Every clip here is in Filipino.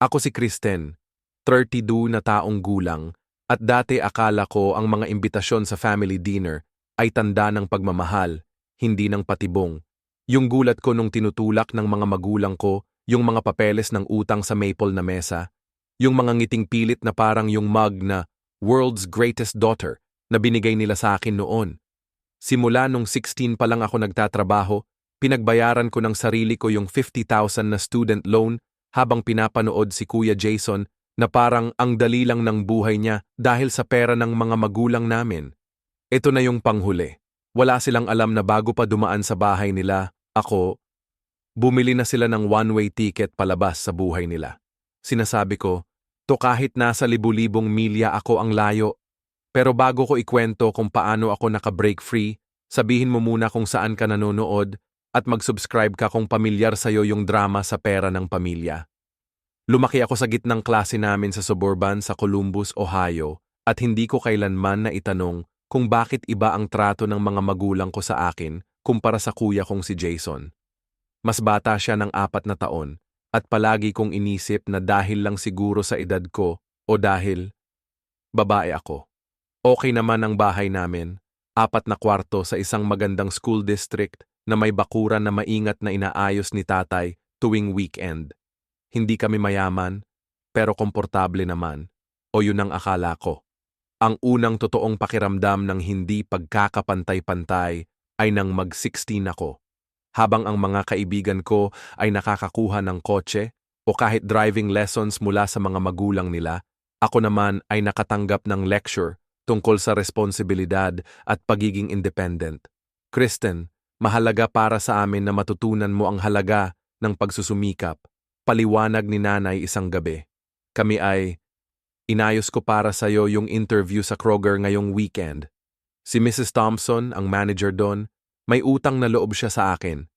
Ako si Kristen, 32 na taong gulang, at dati akala ko ang mga imbitasyon sa family dinner ay tanda ng pagmamahal, hindi ng patibong. Yung gulat ko nung tinutulak ng mga magulang ko yung mga papeles ng utang sa maple na mesa, yung mga ngiting pilit na parang yung mug na World's Greatest Daughter na binigay nila sa akin noon. Simula nung 16 pa lang ako nagtatrabaho, pinagbayaran ko ng sarili ko yung 50,000 na student loan habang pinapanood si Kuya Jason na parang ang dali lang ng buhay niya dahil sa pera ng mga magulang namin. Ito na yung panghuli. Wala silang alam na bago pa dumaan sa bahay nila, bumili na sila ng one-way ticket palabas sa buhay nila. Sinasabi ko, to kahit nasa libu-libong milya ako ang layo. Pero bago ko ikwento kung paano ako naka-break free, sabihin mo muna kung saan ka nanonood at mag-subscribe ka kung pamilyar sa'yo yung drama sa pera ng pamilya. Lumaki ako sa gitnang klase namin sa suburban sa Columbus, Ohio, at hindi ko kailanman na itanong kung bakit iba ang trato ng mga magulang ko sa akin kumpara sa kuya kong si Jason. Mas bata siya ng 4 na taon, at palagi kong inisip na dahil lang siguro sa edad ko o dahil babae ako. Okay naman ang bahay namin, 4 na kwarto sa isang magandang school district na may bakuran na maingat na inaayos ni tatay tuwing weekend. Hindi kami mayaman, pero komportable naman, o yun ang akala ko. Ang unang totoong pakiramdam ng hindi pagkakapantay-pantay ay nang mag-16 ako. Habang ang mga kaibigan ko ay nakakakuha ng kotse o kahit driving lessons mula sa mga magulang nila, ako naman ay nakatanggap ng lecture tungkol sa responsibilidad at pagiging independent. Kristen, mahalaga para sa amin na matutunan mo ang halaga ng pagsusumikap. Paliwanag ni nanay isang gabi. Inayos ko para sa'yo yung interview sa Kroger ngayong weekend. Si Mrs. Thompson, ang manager doon, may utang na loob siya sa akin.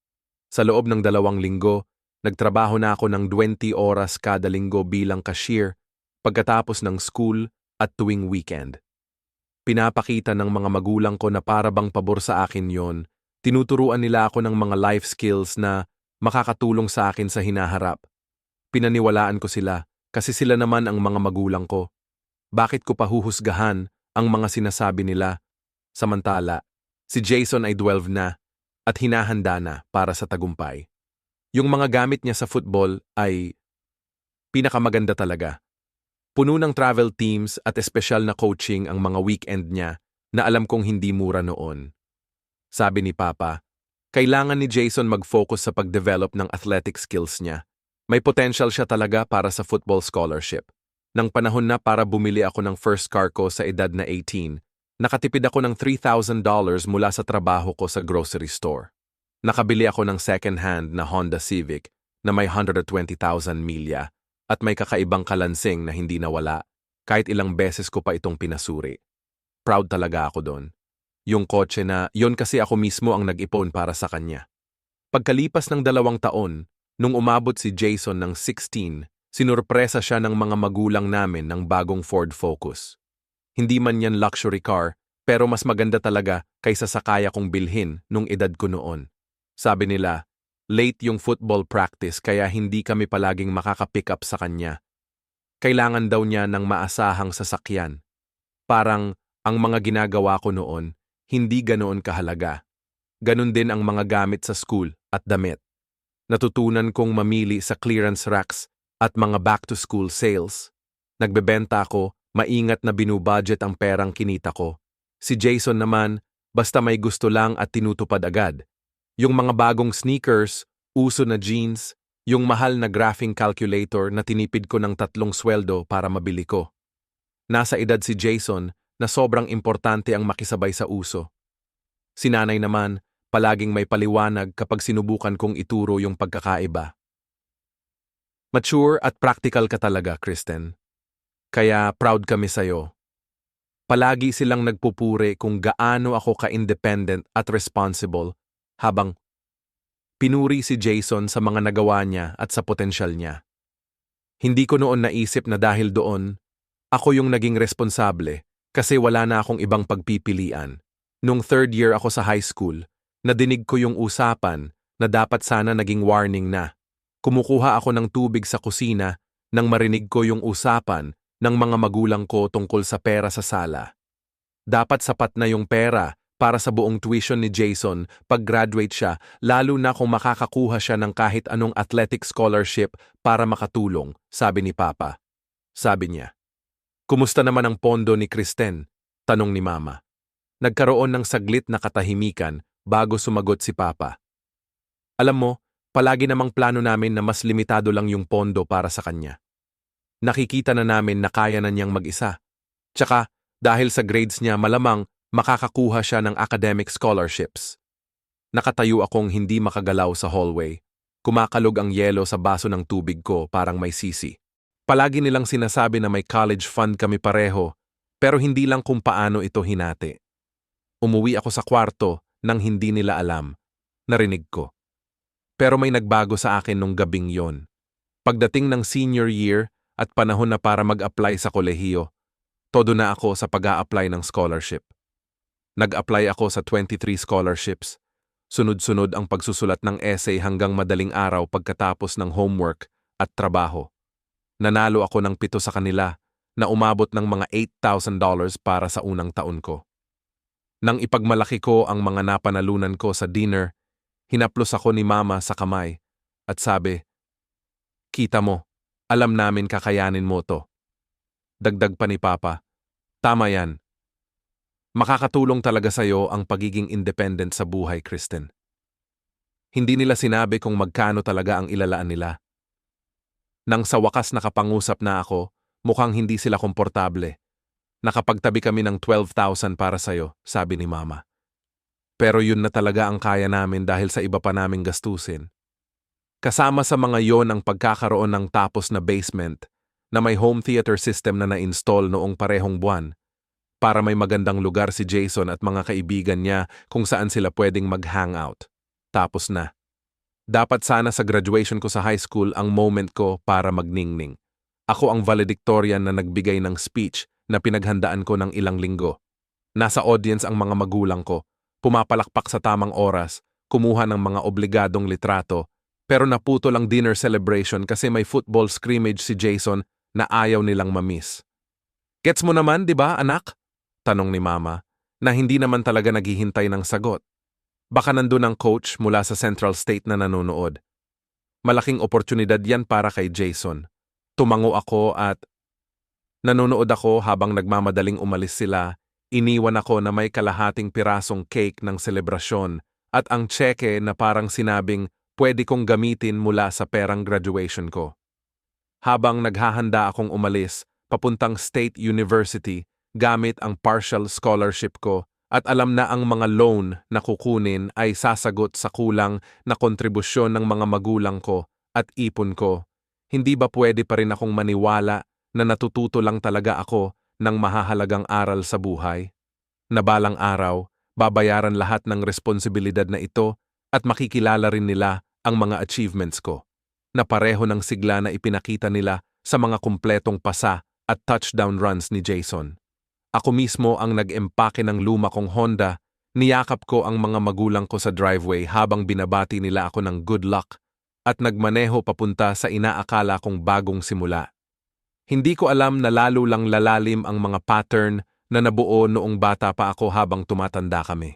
Sa loob ng 2 linggo, nagtrabaho na ako ng 20 oras kada linggo bilang cashier pagkatapos ng school at tuwing weekend. Pinapakita ng mga magulang ko na para bang pabor sa akin yon. Tinuturuan nila ako ng mga life skills na makakatulong sa akin sa hinaharap. Pinaniwalaan ko sila kasi sila naman ang mga magulang ko. Bakit ko pahuhusgahan ang mga sinasabi nila? Samantala, si Jason ay 12 na at hinahanda na para sa tagumpay. Yung mga gamit niya sa football ay pinakamaganda talaga. Puno ng travel teams at espesyal na coaching ang mga weekend niya na alam kong hindi mura noon. Sabi ni Papa, kailangan ni Jason mag-focus sa pag-develop ng athletic skills niya. May potential siya talaga para sa football scholarship. Nang panahon na para bumili ako ng first car ko sa edad na 18, nakatipid ako ng $3,000 mula sa trabaho ko sa grocery store. Nakabili ako ng second-hand na Honda Civic na may 120,000 milya at may kakaibang kalansing na hindi nawala kahit ilang beses ko pa itong pinasuri. Proud talaga ako doon. Yung kotse na yon kasi ako mismo ang nag-ipon para sa kanya. Pagkalipas ng 2 taon, nung umabot si Jason ng 16, sinurpresa siya ng mga magulang namin ng bagong Ford Focus. Hindi man yan luxury car, pero mas maganda talaga kaysa sa kaya kong bilhin nung edad ko noon. Sabi nila, late yung football practice kaya hindi kami palaging makaka-pick up sa kanya. Kailangan daw niya ng maasahang sasakyan. Parang ang mga ginagawa ko noon, hindi ganoon kahalaga. Ganon din ang mga gamit sa school at damit. Natutunan kong mamili sa clearance racks at mga back-to-school sales. Nagbebenta ako, maingat na binubudget ang perang kinita ko. Si Jason naman, basta may gusto lang at tinutupad agad. Yung mga bagong sneakers, uso na jeans, yung mahal na graphing calculator na tinipid ko ng 3 sweldo para mabili ko. Nasa edad si Jason na sobrang importante ang makisabay sa uso. Si nanay naman, palaging may paliwanag kapag sinubukan kong ituro yung pagkakaiba. Mature at practical ka talaga, Kristen. Kaya proud kami sa'yo. Palagi silang nagpupuri kung gaano ako ka-independent at responsible habang pinuri si Jason sa mga nagawa niya at sa potensyal niya. Hindi ko noon naisip na dahil doon, ako yung naging responsable kasi wala na akong ibang pagpipilian. Nung 3rd year ako sa high school, nadinig ko yung usapan na dapat sana naging warning na. Kumukuha ako ng tubig sa kusina nang marinig ko yung usapan ng mga magulang ko tungkol sa pera sa sala. Dapat sapat na yung pera para sa buong tuition ni Jason pag-graduate siya, lalo na kung makakakuha siya ng kahit anong athletic scholarship para makatulong, sabi ni Papa. Sabi niya, "Kumusta naman ang pondo ni Kristen?" Tanong ni Mama. Nagkaroon ng saglit na katahimikan bago sumagot si Papa. "Alam mo, palagi namang plano namin na mas limitado lang yung pondo para sa kanya. Nakikita na namin na kaya na niyang mag-isa. Tsaka, dahil sa grades niya malamang makakakuha siya ng academic scholarships." Nakatayo akong hindi makagalaw sa hallway. Kumakalog ang yelo sa baso ng tubig ko parang may sisi. Palagi nilang sinasabi na may college fund kami pareho, pero hindi lang kung paano ito hinati. Umuwi ako sa kwarto nang hindi nila alam. Narinig ko. Pero may nagbago sa akin nung gabing yon. Pagdating ng senior year at panahon na para mag-apply sa kolehiyo, todo na ako sa pag-a-apply ng scholarship. Nag-apply ako sa 23 scholarships. Sunod-sunod ang pagsusulat ng essay hanggang madaling araw pagkatapos ng homework at trabaho. Nanalo ako ng 7 sa kanila na umabot ng mga $8,000 para sa unang taon ko. Nang ipagmalaki ko ang mga napanalunan ko sa dinner, hinaplos ako ni Mama sa kamay at sabi, "Kita mo, alam namin kakayanin mo to." Dagdag pa ni Papa, "Tama yan. Makakatulong talaga sa'yo ang pagiging independent sa buhay, Kristen." Hindi nila sinabi kung magkano talaga ang ilalaan nila. Nang sa wakas nakapangusap na ako, mukhang hindi sila komportable. "Nakapagtabi kami ng 12,000 para sa'yo," sabi ni Mama. "Pero yun na talaga ang kaya namin dahil sa iba pa naming gastusin." Kasama sa mga yon ang pagkakaroon ng tapos na basement na may home theater system na na-install noong parehong buwan para may magandang lugar si Jason at mga kaibigan niya kung saan sila pwedeng mag-hangout. Tapos na. Dapat sana sa graduation ko sa high school ang moment ko para magningning. Ako ang valedictorian na nagbigay ng speech na pinaghandaan ko ng ilang linggo. Nasa audience ang mga magulang ko, pumapalakpak sa tamang oras, kumuha ng mga obligadong litrato, pero naputol ang dinner celebration kasi may football scrimmage si Jason na ayaw nilang mamiss. "Gets mo naman, di ba, anak?" Tanong ni Mama, na hindi naman talaga naghihintay ng sagot. Baka nandun ang coach mula sa Central State na nanonood. Malaking oportunidad yan para kay Jason. Tumango ako at nanonood ako habang nagmamadaling umalis sila. Iniwan ako na may kalahating pirasong cake ng selebrasyon at ang tseke na parang sinabing pwede kong gamitin mula sa perang graduation ko. Habang naghahanda akong umalis, papuntang State University, gamit ang partial scholarship ko, at alam na ang mga loan na kukunin ay sasagot sa kulang na kontribusyon ng mga magulang ko at ipon ko, hindi ba pwede pa rin akong maniwala na natututo lang talaga ako ng mahahalagang aral sa buhay? Na balang araw, babayaran lahat ng responsibilidad na ito at makikilala rin nila ang mga achievements ko, na pareho ng sigla na ipinakita nila sa mga kumpletong pasa at touchdown runs ni Jason. Ako mismo ang nag-empake ng luma kong Honda, niyakap ko ang mga magulang ko sa driveway habang binabati nila ako ng good luck at nagmaneho papunta sa inaakala kong bagong simula. Hindi ko alam na lalo lang lalalim ang mga pattern na nabuo noong bata pa ako habang tumatanda kami.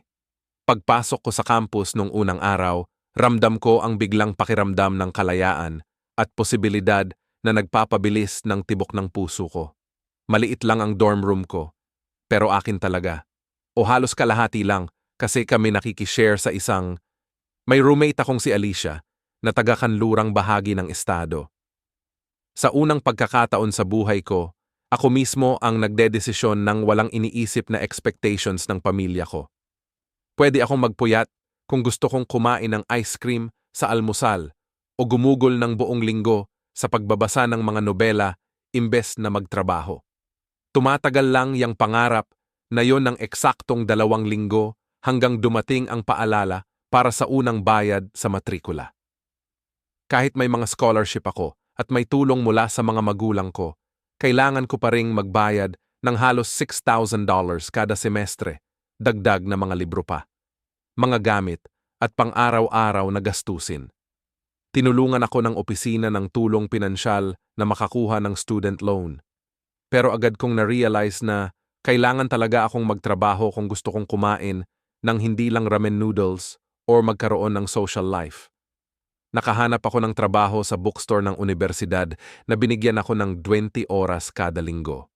Pagpasok ko sa campus nung unang araw, ramdam ko ang biglang pakiramdam ng kalayaan at posibilidad na nagpapabilis ng tibok ng puso ko. Maliit lang ang dorm room ko, pero akin talaga. O halos kalahati lang kasi kami nakikishare sa isang... May roommate akong si Alicia na taga-kanlurang bahagi ng estado. Sa unang pagkakataon sa buhay ko, ako mismo ang nagdedesisyon ng walang iniisip na expectations ng pamilya ko. Pwede akong magpuyat kung gusto kong kumain ng ice cream sa almusal o gumugol ng buong linggo sa pagbabasa ng mga nobela imbes na magtrabaho. Tumatagal lang yang pangarap na yon ng eksaktong 2 linggo hanggang dumating ang paalala para sa unang bayad sa matrikula. Kahit may mga scholarship ako at may tulong mula sa mga magulang ko, kailangan ko pa ring magbayad ng halos $6,000 kada semestre, dagdag na mga libro pa, mga gamit at pang-araw-araw na gastusin. Tinulungan ako ng opisina ng tulong pinansyal na makakuha ng student loan. Pero agad kong na-realize na kailangan talaga akong magtrabaho kung gusto kong kumain ng hindi lang ramen noodles or magkaroon ng social life. Nakahanap ako ng trabaho sa bookstore ng universidad na binigyan ako ng 20 oras kada linggo.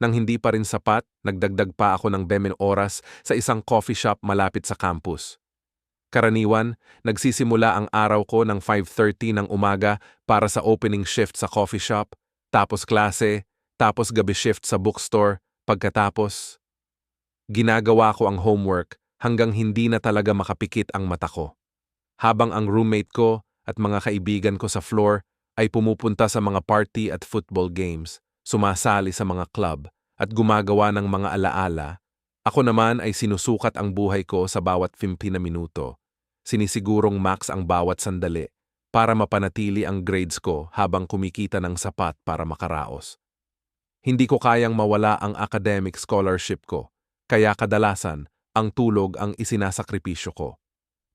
Nang hindi pa rin sapat, nagdagdag pa ako ng 20 oras sa isang coffee shop malapit sa campus. Karaniwan, nagsisimula ang araw ko ng 5:30 ng umaga para sa opening shift sa coffee shop, tapos klase, tapos gabi shift sa bookstore, pagkatapos, ginagawa ko ang homework hanggang hindi na talaga makapikit ang mata ko. Habang ang roommate ko at mga kaibigan ko sa floor ay pumupunta sa mga party at football games, sumasali sa mga club, at gumagawa ng mga alaala, ako naman ay sinusukat ang buhay ko sa bawat 50 na minuto. Sinisigurong max ang bawat sandali para mapanatili ang grades ko habang kumikita ng sapat para makaraos. Hindi ko kayang mawala ang academic scholarship ko, kaya kadalasan ang tulog ang isinasakripisyo ko.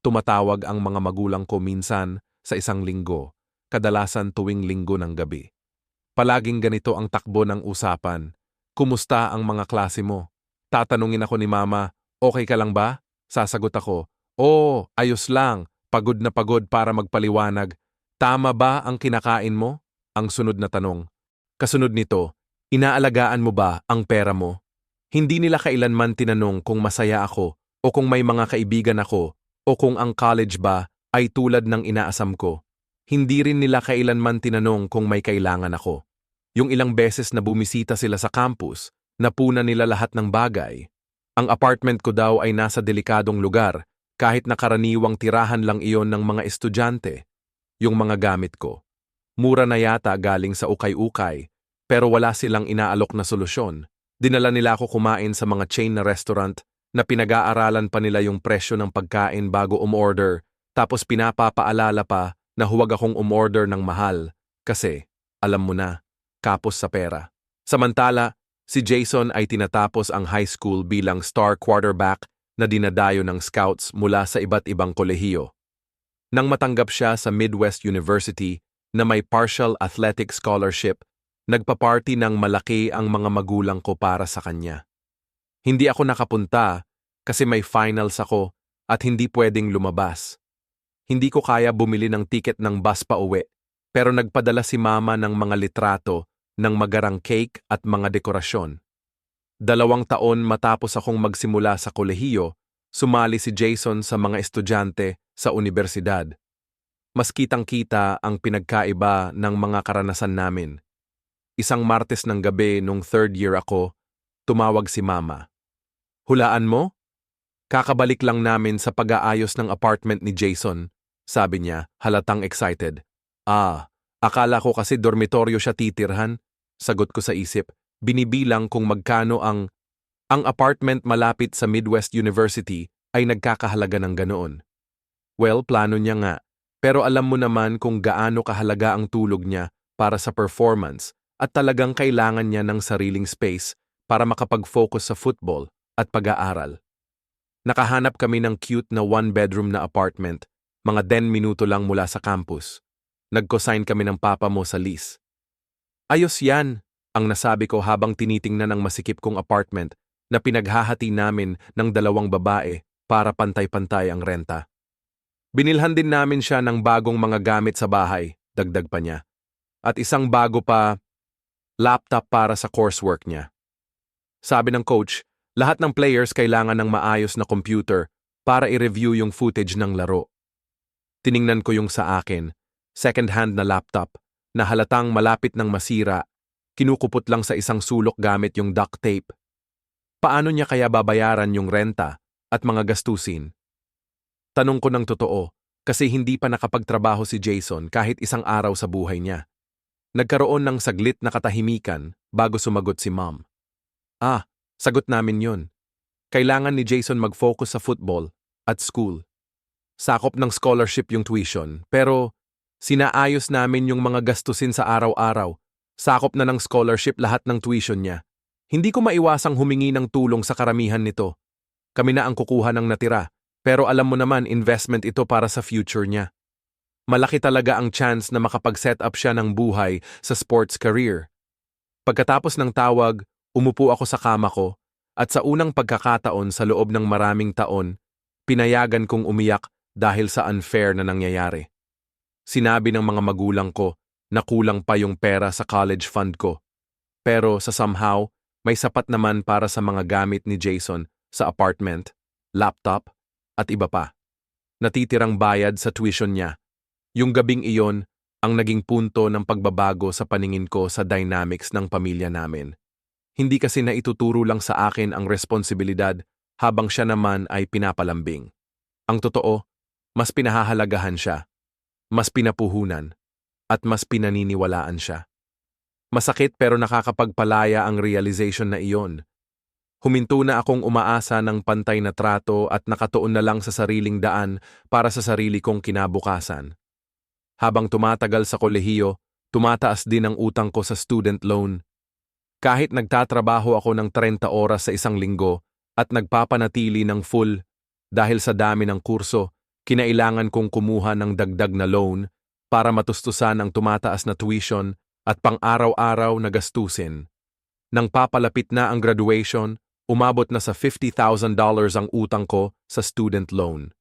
Tumatawag ang mga magulang ko minsan sa isang linggo, kadalasan tuwing linggo ng gabi. Palaging ganito ang takbo ng usapan. Kumusta ang mga klase mo? Tatanungin ako ni mama, okay ka lang ba? Sasagot ako, oo, ayos lang, pagod na pagod para magpaliwanag. Tama ba ang kinakain mo? Ang sunod na tanong. Kasunod nito, inaalagaan mo ba ang pera mo? Hindi nila kailanman tinanong kung masaya ako o kung may mga kaibigan ako o kung ang college ba ay tulad ng inaasam ko. Hindi rin nila kailanman tinanong kung may kailangan ako. Yung ilang beses na bumisita sila sa campus, napuna nila lahat ng bagay. Ang apartment ko daw ay nasa delikadong lugar, kahit na karaniwang tirahan lang iyon ng mga estudyante. Yung mga gamit ko. Mura na yata galing sa ukay-ukay, pero wala silang inaalok na solusyon. Dinala nila ako kumain sa mga chain na restaurant na pinag-aaralan pa nila yung presyo ng pagkain bago umorder, tapos pinapapaalala pa na huwag akong umorder ng mahal kasi, alam mo na, kapos sa pera. Samantala, si Jason ay tinatapos ang high school bilang star quarterback na dinadayo ng scouts mula sa iba't ibang kolehiyo. Nang matanggap siya sa Midwest University na may partial athletic scholarship, nagpa-party ng malaki ang mga magulang ko para sa kanya. Hindi ako nakapunta kasi may finals ako at hindi pwedeng lumabas. Hindi ko kaya bumili ng tiket ng bus pa uwi, pero nagpadala si mama ng mga litrato ng magarang cake at mga dekorasyon. 2 taon matapos akong magsimula sa kolehiyo, sumali si Jason sa mga estudyante sa universidad. Mas kitang-kita ang pinagkaiba ng mga karanasan namin. Isang Martes ng gabi nung 3rd year ako, tumawag si mama. Hulaan mo? Kakabalik lang namin sa pag-aayos ng apartment ni Jason, sabi niya, halatang excited. Akala ko kasi dormitoryo siya titirhan. Sagot ko sa isip, binibilang kung magkano ang apartment malapit sa Midwest University ay nagkakahalaga ng ganoon. Well, plano niya nga, pero alam mo naman kung gaano kahalaga ang tulog niya para sa performance at talagang kailangan niya ng sariling space para makapag-focus sa football at pag-aaral. Nakahanap kami ng cute na 1-bedroom na apartment, mga 10 minuto lang mula sa campus. Nag-cosign kami ng papa mo sa lease. Ayos yan, ang nasabi ko habang tinitingnan ang masikip kong apartment na pinaghahati namin ng 2 babae para pantay-pantay ang renta. Binilhan din namin siya ng bagong mga gamit sa bahay, dagdag pa niya. At isang bago pa laptop para sa coursework niya. Sabi ng coach, lahat ng players kailangan ng maayos na computer para i-review yung footage ng laro. Tiningnan ko yung sa akin, second-hand na laptop, na halatang malapit ng masira, kinukupot lang sa isang sulok gamit yung duct tape. Paano niya kaya babayaran yung renta at mga gastusin? Tanong ko ng totoo, kasi hindi pa nakapagtrabaho si Jason kahit isang araw sa buhay niya. Nagkaroon ng saglit na katahimikan bago sumagot si Mom. Sagot namin yun. Kailangan ni Jason mag-focus sa football at school. Sakop ng scholarship yung tuition, pero sinaayos namin yung mga gastusin sa araw-araw. Sakop na ng scholarship lahat ng tuition niya. Hindi ko maiwasang humingi ng tulong sa karamihan nito. Kami na ang kukuha ng natira, pero alam mo naman investment ito para sa future niya. Malaki talaga ang chance na makapag-set up siya ng buhay sa sports career. Pagkatapos ng tawag, umupo ako sa kama ko at sa unang pagkakataon sa loob ng maraming taon, pinayagan kong umiyak dahil sa unfair na nangyayari. Sinabi ng mga magulang ko na kulang pa yung pera sa college fund ko. Pero sa somehow, may sapat naman para sa mga gamit ni Jason sa apartment, laptop, at iba pa. Natitirang bayad sa tuition niya. Yung gabing iyon ang naging punto ng pagbabago sa paningin ko sa dynamics ng pamilya namin. Hindi kasi naituturo lang sa akin ang responsibilidad habang siya naman ay pinapalambing. Ang totoo, mas pinahahalagahan siya, mas pinapuhunan, at mas pinaniniwalaan siya. Masakit pero nakakapagpalaya ang realization na iyon. Huminto na akong umaasa ng pantay na trato at nakatuon na lang sa sariling daan para sa sarili kong kinabukasan. Habang tumatagal sa kolehiyo, tumataas din ang utang ko sa student loan. Kahit nagtatrabaho ako ng 30 oras sa isang linggo at nagpapanatili ng full dahil sa dami ng kurso, kinailangan kong kumuha ng dagdag na loan para matustusan ang tumataas na tuition at pang-araw-araw na gastusin. Nang papalapit na ang graduation, umabot na sa $50,000 ang utang ko sa student loan.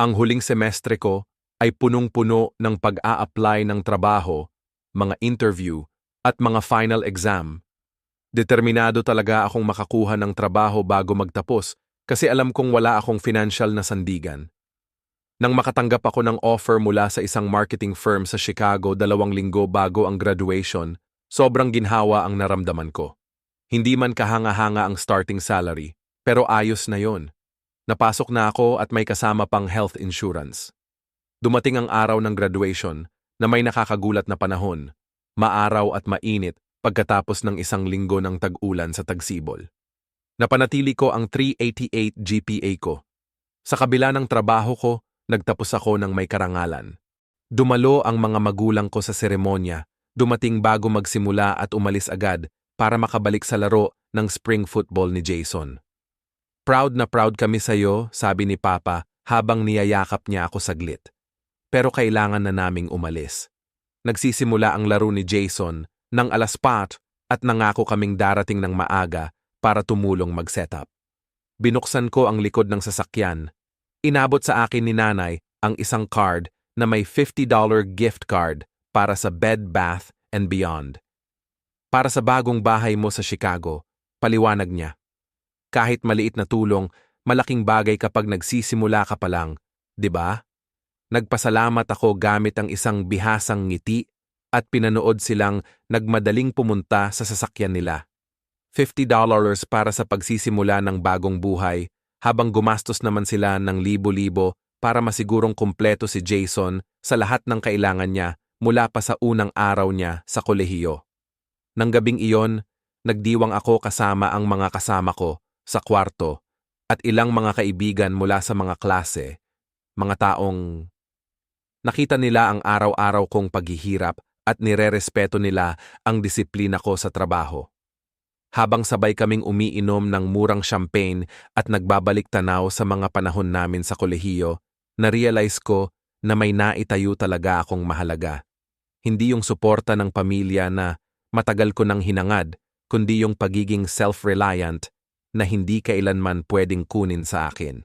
Ang huling semestre ko ay punong-puno ng pag-a-apply ng trabaho, mga interview, at mga final exam. Determinado talaga akong makakuha ng trabaho bago magtapos kasi alam kong wala akong financial na sandigan. Nang makatanggap ako ng offer mula sa isang marketing firm sa Chicago 2 linggo bago ang graduation, sobrang ginhawa ang naramdaman ko. Hindi man kahanga-hanga ang starting salary, pero ayos na yon. Napasok na ako at may kasama pang health insurance. Dumating ang araw ng graduation na may nakakagulat na panahon, maaraw at mainit pagkatapos ng isang linggo ng tag-ulan sa Tagsibol. Napanatili ko ang 388 GPA ko. Sa kabila ng trabaho ko, nagtapos ako ng may karangalan. Dumalo ang mga magulang ko sa seremonya, dumating bago magsimula at umalis agad para makabalik sa laro ng spring football ni Jason. Proud na proud kami sa iyo, sabi ni Papa habang niyayakap niya ako saglit. Pero kailangan na naming umalis. Nagsisimula ang laro ni Jason ng 4:00 at nangako kaming darating ng maaga para tumulong mag-setup. Binuksan ko ang likod ng sasakyan. Inabot sa akin ni Nanay ang isang card na may $50 gift card para sa Bed Bath and Beyond. Para sa bagong bahay mo sa Chicago, paliwanag niya. Kahit maliit na tulong, malaking bagay kapag nagsisimula ka pa lang, di ba? Nagpasalamat ako gamit ang isang bihasang ngiti at pinanood silang nagmadaling pumunta sa sasakyan nila. $50 para sa pagsisimula ng bagong buhay, habang gumastos naman sila ng libo-libo para masigurong kumpleto si Jason sa lahat ng kailangan niya mula pa sa unang araw niya sa kolehiyo. Nang gabing iyon, nagdiwang ako kasama ang mga kasama ko sa kwarto at ilang mga kaibigan mula sa mga klase, mga taong nakita nila ang araw-araw kong paghihirap at nirerespeto nila ang disiplina ko sa trabaho. Habang sabay kaming umiinom ng murang champagne at nagbabalik tanaw sa mga panahon namin sa kolehiyo, na-realize ko na may naitayo talaga akong mahalaga. Hindi yung suporta ng pamilya na matagal ko nang hinangad, kundi yung pagiging self-reliant na hindi kailanman pwedeng kunin sa akin.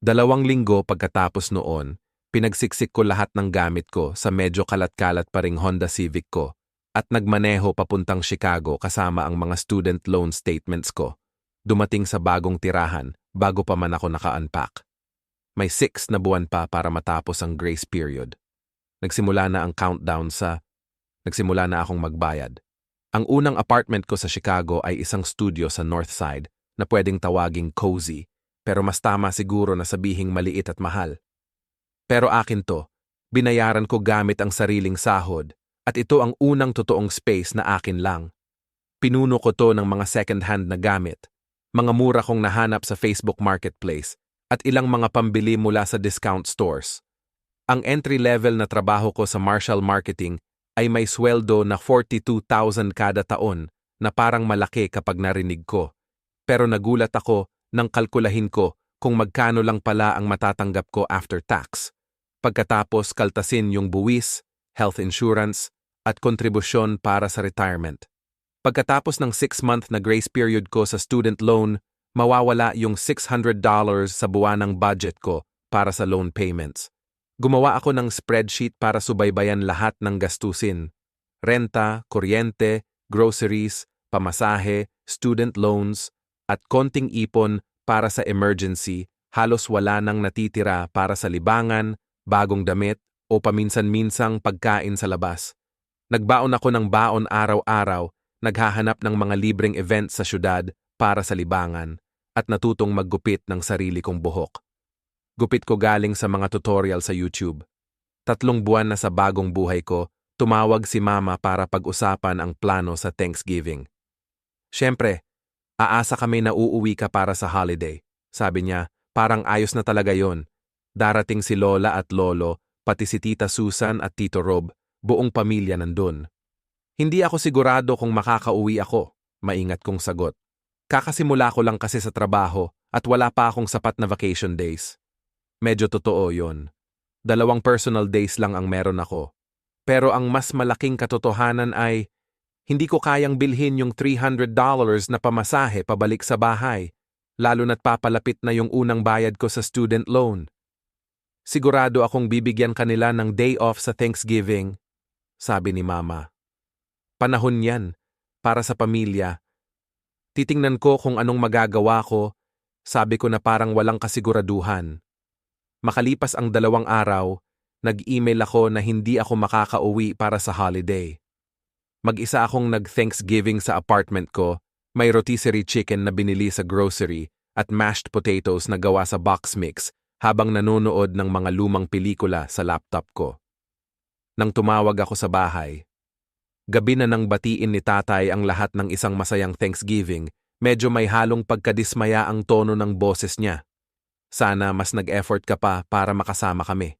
2 linggo pagkatapos noon, pinagsiksik ko lahat ng gamit ko sa medyo kalat-kalat pa ring Honda Civic ko at nagmaneho papuntang Chicago kasama ang mga student loan statements ko. Dumating sa bagong tirahan bago pa man ako naka-unpack. May 6 na buwan pa para matapos ang grace period. Nagsimula na akong magbayad. Ang unang apartment ko sa Chicago ay isang studio sa North Side na pwedeng tawaging cozy, pero mas tama siguro na sabihing maliit at mahal. Pero akin to, binayaran ko gamit ang sariling sahod at ito ang unang totoong space na akin lang. Pinuno ko to ng mga second-hand na gamit, mga mura kong nahanap sa Facebook Marketplace at ilang mga pambili mula sa discount stores. Ang entry-level na trabaho ko sa Marshall Marketing ay may sweldo na $42,000 kada taon na parang malaki kapag narinig ko. Pero nagulat ako nang kalkulahin ko kung magkano lang pala ang matatanggap ko after tax. Pagkatapos kaltasin yung buwis, health insurance, at kontribusyon para sa retirement. Pagkatapos ng 6-month na grace period ko sa student loan, mawawala yung $600 sa buwanang budget ko para sa loan payments. Gumawa ako ng spreadsheet para subaybayan lahat ng gastusin. Renta, kuryente, groceries, pamasahe, student loans, at konting ipon para sa emergency. Halos wala nang natitira para sa libangan, bagong damit, o paminsan-minsang pagkain sa labas. Nagbaon ako ng baon araw-araw, naghahanap ng mga libreng event sa syudad para sa libangan, at natutong maggupit ng sarili kong buhok. Gupit ko galing sa mga tutorial sa YouTube. 3 buwan na sa bagong buhay ko, tumawag si Mama para pag-usapan ang plano sa Thanksgiving. Siyempre, aasa kami na uuwi ka para sa holiday. Sabi niya, parang ayos na talaga yon. Darating si Lola at Lolo, pati si Tita Susan at Tito Rob, buong pamilya nandun. Hindi ako sigurado kung makakauwi ako, maingat kong sagot. Kakasimula ko lang kasi sa trabaho at wala pa akong sapat na vacation days. Medyo totoo yon. 2 personal days lang ang meron ako. Pero ang mas malaking katotohanan ay, hindi ko kayang bilhin yung $300 na pamasahe pabalik sa bahay, lalo na't papalapit na yung unang bayad ko sa student loan. Sigurado akong bibigyan kanila ng day off sa Thanksgiving, sabi ni Mama. Panahon yan, para sa pamilya. Titingnan ko kung anong magagawa ko, sabi ko na parang walang kasiguraduhan. Makalipas ang 2 araw, nag-email ako na hindi ako makakauwi para sa holiday. Mag-isa akong nag-Thanksgiving sa apartment ko, may rotisserie chicken na binili sa grocery at mashed potatoes na gawa sa box mix habang nanonood ng mga lumang pelikula sa laptop ko. Nang tumawag ako sa bahay, gabi na nang batiin ni tatay ang lahat ng isang masayang Thanksgiving, medyo may halong pagkadismaya ang tono ng boses niya. Sana mas nag-effort ka pa para makasama kami.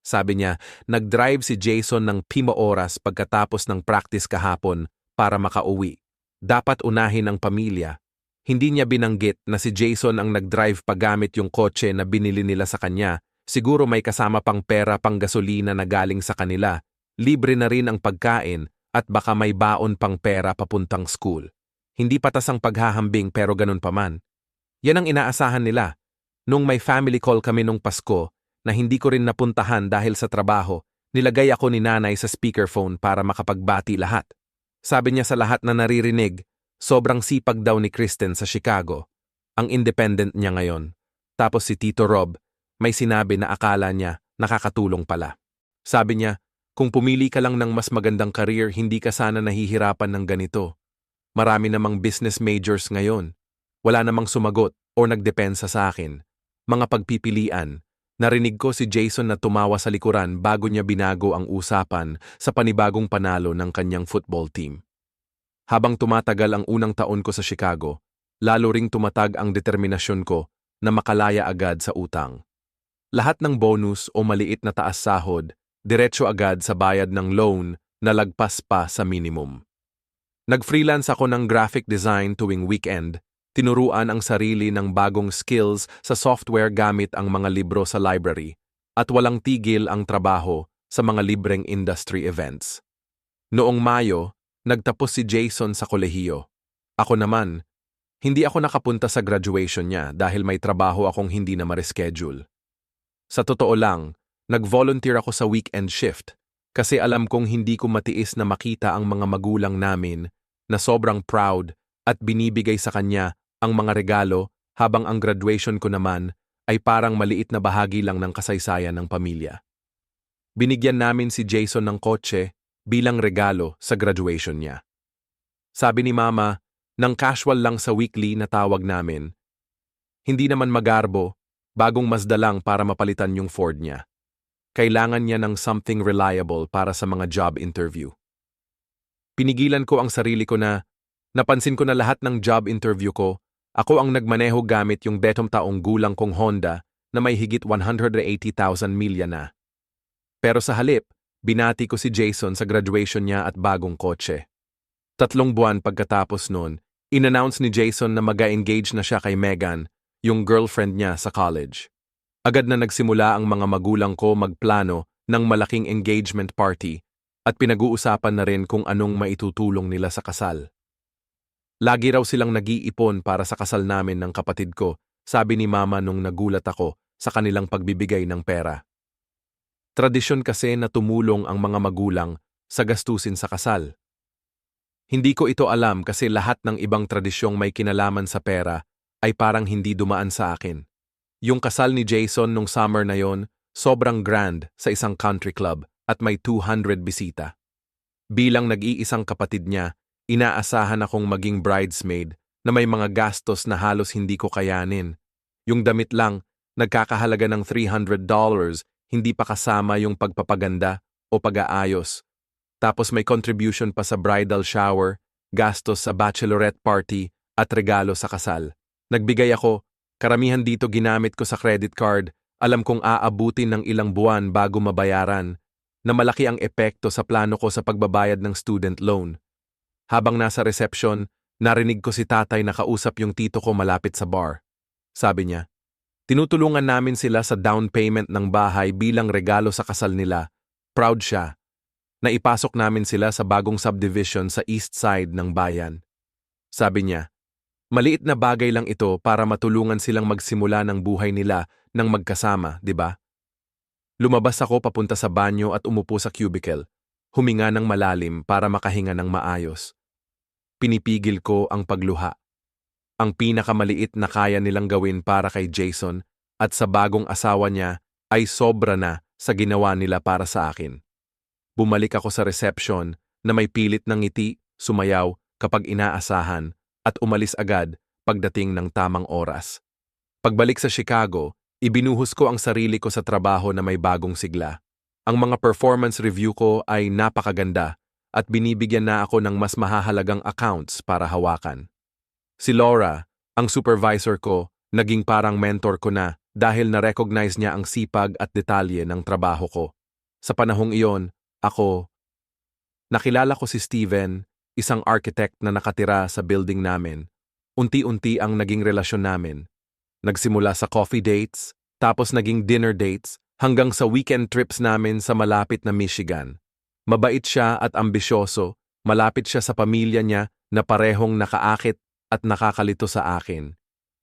Sabi niya, nag-drive si Jason ng 5 oras pagkatapos ng practice kahapon para makauwi. Dapat unahin ang pamilya. Hindi niya binanggit na si Jason ang nag-drive pagamit yung kotse na binili nila sa kanya. Siguro may kasama pang pera pang gasolina na galing sa kanila. Libre na rin ang pagkain at baka may baon pang pera papuntang school. Hindi patas ang paghahambing pero ganun pa man. Yan ang inaasahan nila. Nung may family call kami nung Pasko na hindi ko rin napuntahan dahil sa trabaho, nilagay ako ni Nanay sa speakerphone para makapagbati lahat. Sabi niya sa lahat na naririnig, sobrang sipag daw ni Kristen sa Chicago. Ang independent niya ngayon. Tapos si Tito Rob, may sinabi na akala niya nakakatulong pala. Sabi niya, kung pumili ka lang ng mas magandang career, hindi ka sana nahihirapan ng ganito. Marami namang business majors ngayon. Wala namang sumagot o nagdepensa sa akin. Mga pagpipilian, narinig ko si Jason na tumawa sa likuran bago niya binago ang usapan sa panibagong panalo ng kanyang football team. Habang tumatagal ang unang taon ko sa Chicago, lalo ring tumatag ang determinasyon ko na makalaya agad sa utang. Lahat ng bonus o maliit na taas sahod, diretso agad sa bayad ng loan na lagpas pa sa minimum. Nag-freelance ako ng graphic design tuwing weekend, tinuruan ang sarili ng bagong skills sa software gamit ang mga libro sa library, at walang tigil ang trabaho sa mga libreng industry events. Noong Mayo, nagtapos si Jason sa kolehiyo. Ako naman, hindi ako nakapunta sa graduation niya dahil may trabaho akong hindi na ma-reschedule. Sa totoo lang, nag-volunteer ako sa weekend shift kasi alam kong hindi ko matiis na makita ang mga magulang namin na sobrang proud at binibigay sa kanya ang mga regalo habang ang graduation ko naman ay parang maliit na bahagi lang ng kasaysayan ng pamilya. Binigyan namin si Jason ng kotse bilang regalo sa graduation niya. Sabi ni Mama, nang casual lang sa weekly na tawag namin, hindi naman magarbo, bagong Mazda lang para mapalitan yung Ford niya. Kailangan niya ng something reliable para sa mga job interview. Pinigilan ko ang sarili ko na, napansin ko na lahat ng job interview ko, ako ang nagmaneho gamit yung 10 taong gulang kong Honda na may higit 180,000 milya na. Pero sa halip, binati ko si Jason sa graduation niya at bagong kotse. 3 buwan pagkatapos noon, in-announce ni Jason na mag-engage na siya kay Megan, yung girlfriend niya sa college. Agad na nagsimula ang mga magulang ko magplano ng malaking engagement party at pinag-uusapan na rin kung anong maitutulong nila sa kasal. Lagi raw silang nag-iipon para sa kasal namin ng kapatid ko, sabi ni Mama nung nagulat ako sa kanilang pagbibigay ng pera. Tradisyon kasi na tumulong ang mga magulang sa gastusin sa kasal. Hindi ko ito alam kasi lahat ng ibang tradisyong may kinalaman sa pera ay parang hindi dumaan sa akin. Yung kasal ni Jason nung summer na yon, sobrang grand sa isang country club at may 200 bisita. Bilang nag-iisang kapatid niya, inaasahan akong maging bridesmaid na may mga gastos na halos hindi ko kayanin. Yung damit lang, nagkakahalaga ng $300, hindi pa kasama yung pagpapaganda o pag-aayos. Tapos may contribution pa sa bridal shower, gastos sa bachelorette party at regalo sa kasal. Nagbigay ako, karamihan dito ginamit ko sa credit card, alam kong aabutin ng ilang buwan bago mabayaran, na malaki ang epekto sa plano ko sa pagbabayad ng student loan. Habang nasa reception, narinig ko si tatay na kausap yung tito ko malapit sa bar. Sabi niya, tinutulungan namin sila sa down payment ng bahay bilang regalo sa kasal nila. Proud siya. Naipasok namin sila sa bagong subdivision sa east side ng bayan. Sabi niya, maliit na bagay lang ito para matulungan silang magsimula ng buhay nila ng magkasama, di ba? Lumabas ako papunta sa banyo at umupo sa cubicle, huminga ng malalim para makahinga ng maayos. Pinipigil ko ang pagluha. Ang pinakamaliit na kaya nilang gawin para kay Jason at sa bagong asawa niya ay sobra na sa ginawa nila para sa akin. Bumalik ako sa reception na may pilit ng ngiti, sumayaw kapag inaasahan at umalis agad pagdating ng tamang oras. Pagbalik sa Chicago, ibinuhos ko ang sarili ko sa trabaho na may bagong sigla. Ang mga performance review ko ay napakaganda at binibigyan na ako ng mas mahahalagang accounts para hawakan. Si Laura, ang supervisor ko, naging parang mentor ko na dahil na-recognize niya ang sipag at detalye ng trabaho ko. Sa panahong iyon, nakilala ko si Steven, isang architect na nakatira sa building namin. Unti-unti ang naging relasyon namin. Nagsimula sa coffee dates, tapos naging dinner dates, hanggang sa weekend trips namin sa malapit na Michigan. Mabait siya at ambisyoso, malapit siya sa pamilya niya na parehong nakaakit at nakakalito sa akin.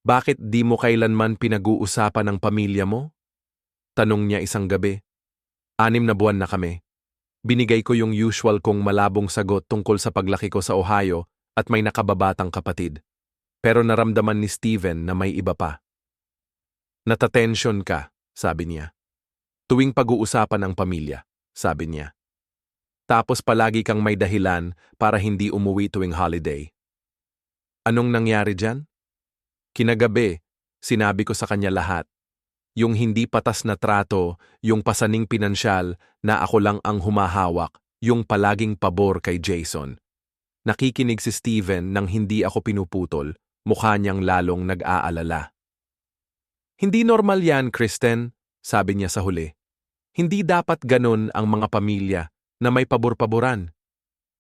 Bakit di mo kailanman pinag-uusapan ng pamilya mo? Tanong niya isang gabi. 6 na buwan na kami. Binigay ko yung usual kong malabong sagot tungkol sa paglaki ko sa Ohio at may nakababatang kapatid. Pero naramdaman ni Steven na may iba pa. Natatensyon ka, sabi niya. Tuwing pag-uusapan ang pamilya, sabi niya. Tapos palagi kang may dahilan para hindi umuwi tuwing holiday. Anong nangyari dyan? Kinagabi, sinabi ko sa kanya lahat. Yung hindi patas na trato, yung pasaning pinansyal na ako lang ang humahawak, yung palaging pabor kay Jason. Nakikinig si Steven nang hindi ako pinuputol, mukha niyang lalong nag-aalala. Hindi normal yan, Kristen, sabi niya sa huli. Hindi dapat ganun ang mga pamilya na may pabor-paboran.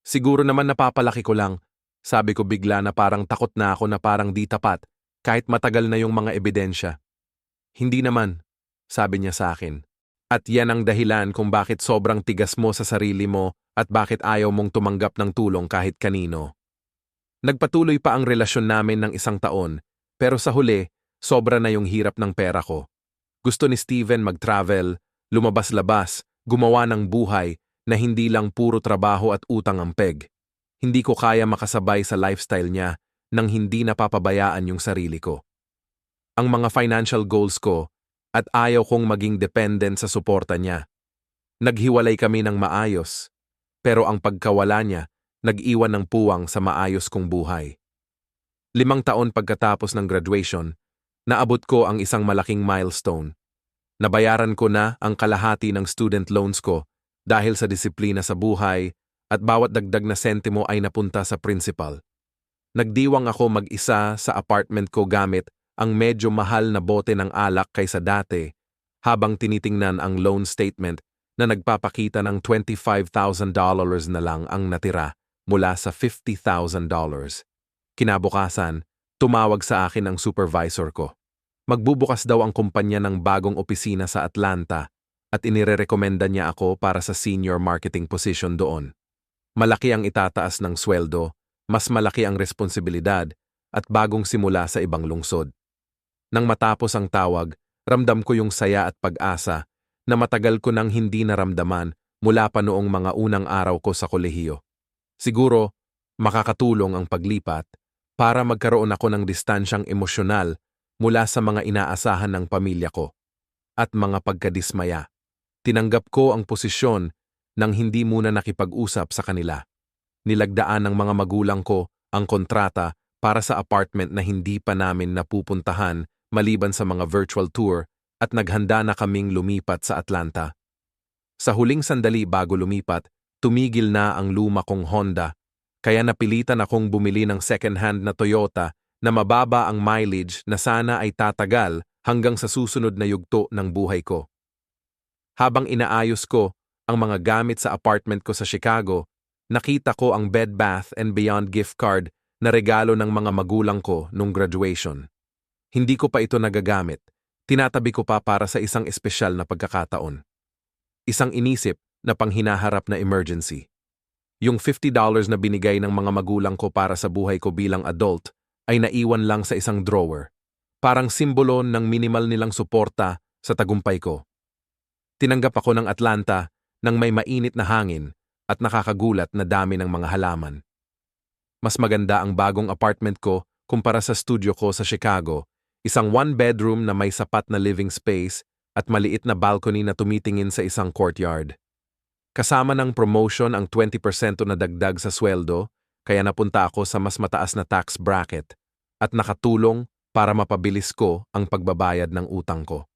Siguro naman napapalaki ko lang, sabi ko bigla na parang takot na ako na parang di tapat kahit matagal na yung mga ebidensya. Hindi naman, sabi niya sa akin. At yan ang dahilan kung bakit sobrang tigas mo sa sarili mo at bakit ayaw mong tumanggap ng tulong kahit kanino. Nagpatuloy pa ang relasyon namin ng 1 taon, pero sa huli, sobra na yung hirap ng pera ko. Gusto ni Steven mag-travel, lumabas-labas, gumawa ng buhay na hindi lang puro trabaho at utang ang peg. Hindi ko kaya makasabay sa lifestyle niya nang hindi napapabayaan yung sarili ko. Ang mga financial goals ko at ayaw kong maging dependent sa suporta niya. Naghiwalay kami ng maayos, pero ang pagkawala niya nag-iwan ng puwang sa maayos kong buhay. 5 taon pagkatapos ng graduation, naabot ko ang isang malaking milestone. Nabayaran ko na ang kalahati ng student loans ko dahil sa disiplina sa buhay at bawat dagdag na sentimo ay napunta sa principal. Nagdiwang ako mag-isa sa apartment ko gamit ang medyo mahal na bote ng alak kaysa dati habang tinitingnan ang loan statement na nagpapakita ng $25,000 na lang ang natira mula sa $50,000. Kinabukasan, tumawag sa akin ang supervisor ko. Magbubukas daw ang kumpanya ng bagong opisina sa Atlanta at inirerekomenda niya ako para sa senior marketing position doon. Malaki ang itataas ng sweldo, mas malaki ang responsibilidad at bagong simula sa ibang lungsod. Nang matapos ang tawag, ramdam ko yung saya at pag-asa na matagal ko nang hindi naramdaman mula pa noong mga unang araw ko sa kolehiyo. Siguro, makakatulong ang paglipat para magkaroon ako ng distansyang emosyonal mula sa mga inaasahan ng pamilya ko at mga pagkadismaya. Tinanggap ko ang posisyon nang hindi muna nakipag-usap sa kanila. Nilagdaan ng mga magulang ko ang kontrata para sa apartment na hindi pa namin napupuntahan maliban sa mga virtual tour at naghanda na kaming lumipat sa Atlanta. Sa huling sandali bago lumipat, tumigil na ang luma kong Honda, kaya napilitan akong bumili ng second-hand na Toyota na mababa ang mileage na sana ay tatagal hanggang sa susunod na yugto ng buhay ko. Habang inaayos ko ang mga gamit sa apartment ko sa Chicago, nakita ko ang Bed Bath & Beyond gift card na regalo ng mga magulang ko nung graduation. Hindi ko pa ito nagagamit. Tinatabi ko pa para sa isang espesyal na pagkakataon. Isang inisip na panghinaharap na emergency. Yung $50 na binigay ng mga magulang ko para sa buhay ko bilang adult ay naiwan lang sa isang drawer. Parang simbolo ng minimal nilang suporta sa tagumpay ko. Tinanggap ako ng Atlanta nang may mainit na hangin at nakakagulat na dami ng mga halaman. Mas maganda ang bagong apartment ko kumpara sa studio ko sa Chicago. Isang one-bedroom na may sapat na living space at maliit na balcony na tumitingin sa isang courtyard. Kasama ng promotion ang 20% na dagdag sa sweldo, kaya napunta ako sa mas mataas na tax bracket at nakatulong para mapabilis ko ang pagbabayad ng utang ko.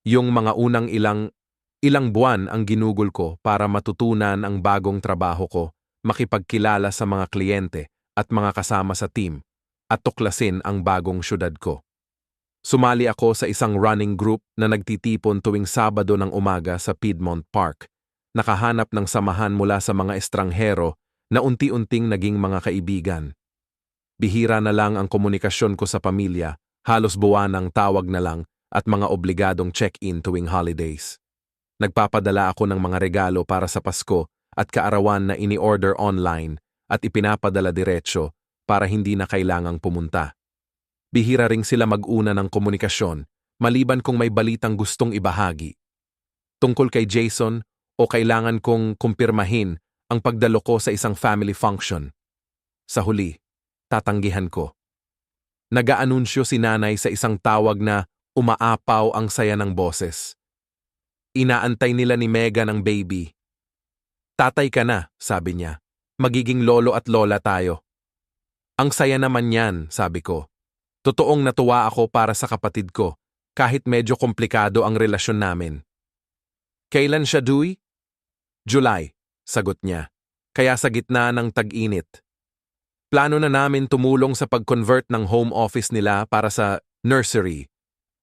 Yung mga unang ilang buwan ang ginugol ko para matutunan ang bagong trabaho ko, makipagkilala sa mga kliyente at mga kasama sa team, at tuklasin ang bagong syudad ko. Sumali ako sa isang running group na nagtitipon tuwing Sabado ng umaga sa Piedmont Park. Nakahanap ng samahan mula sa mga estranghero na unti-unting naging mga kaibigan. Bihira na lang ang komunikasyon ko sa pamilya, halos buwanang tawag na lang at mga obligadong check-in tuwing holidays. Nagpapadala ako ng mga regalo para sa Pasko at kaarawan na ini-order online at ipinapadala diretsyo para hindi na kailangang pumunta. Bihira ring sila mag-una ng komunikasyon, maliban kung may balitang gustong ibahagi. Tungkol kay Jason o kailangan kong kumpirmahin ang pagdalo ko sa isang family function. Sa huli, tatanggihan ko. Nag-aanunsyo si nanay sa isang tawag na umaapaw ang saya ng boses. Inaantay nila ni Megan ang baby. Tatay ka na, sabi niya. Magiging lolo at lola tayo. Ang saya naman yan, sabi ko. Totoong natuwa ako para sa kapatid ko, kahit medyo komplikado ang relasyon namin. Kailan siya due? July, sagot niya. Kaya sa gitna ng tag-init. Plano na namin tumulong sa pag-convert ng home office nila para sa nursery.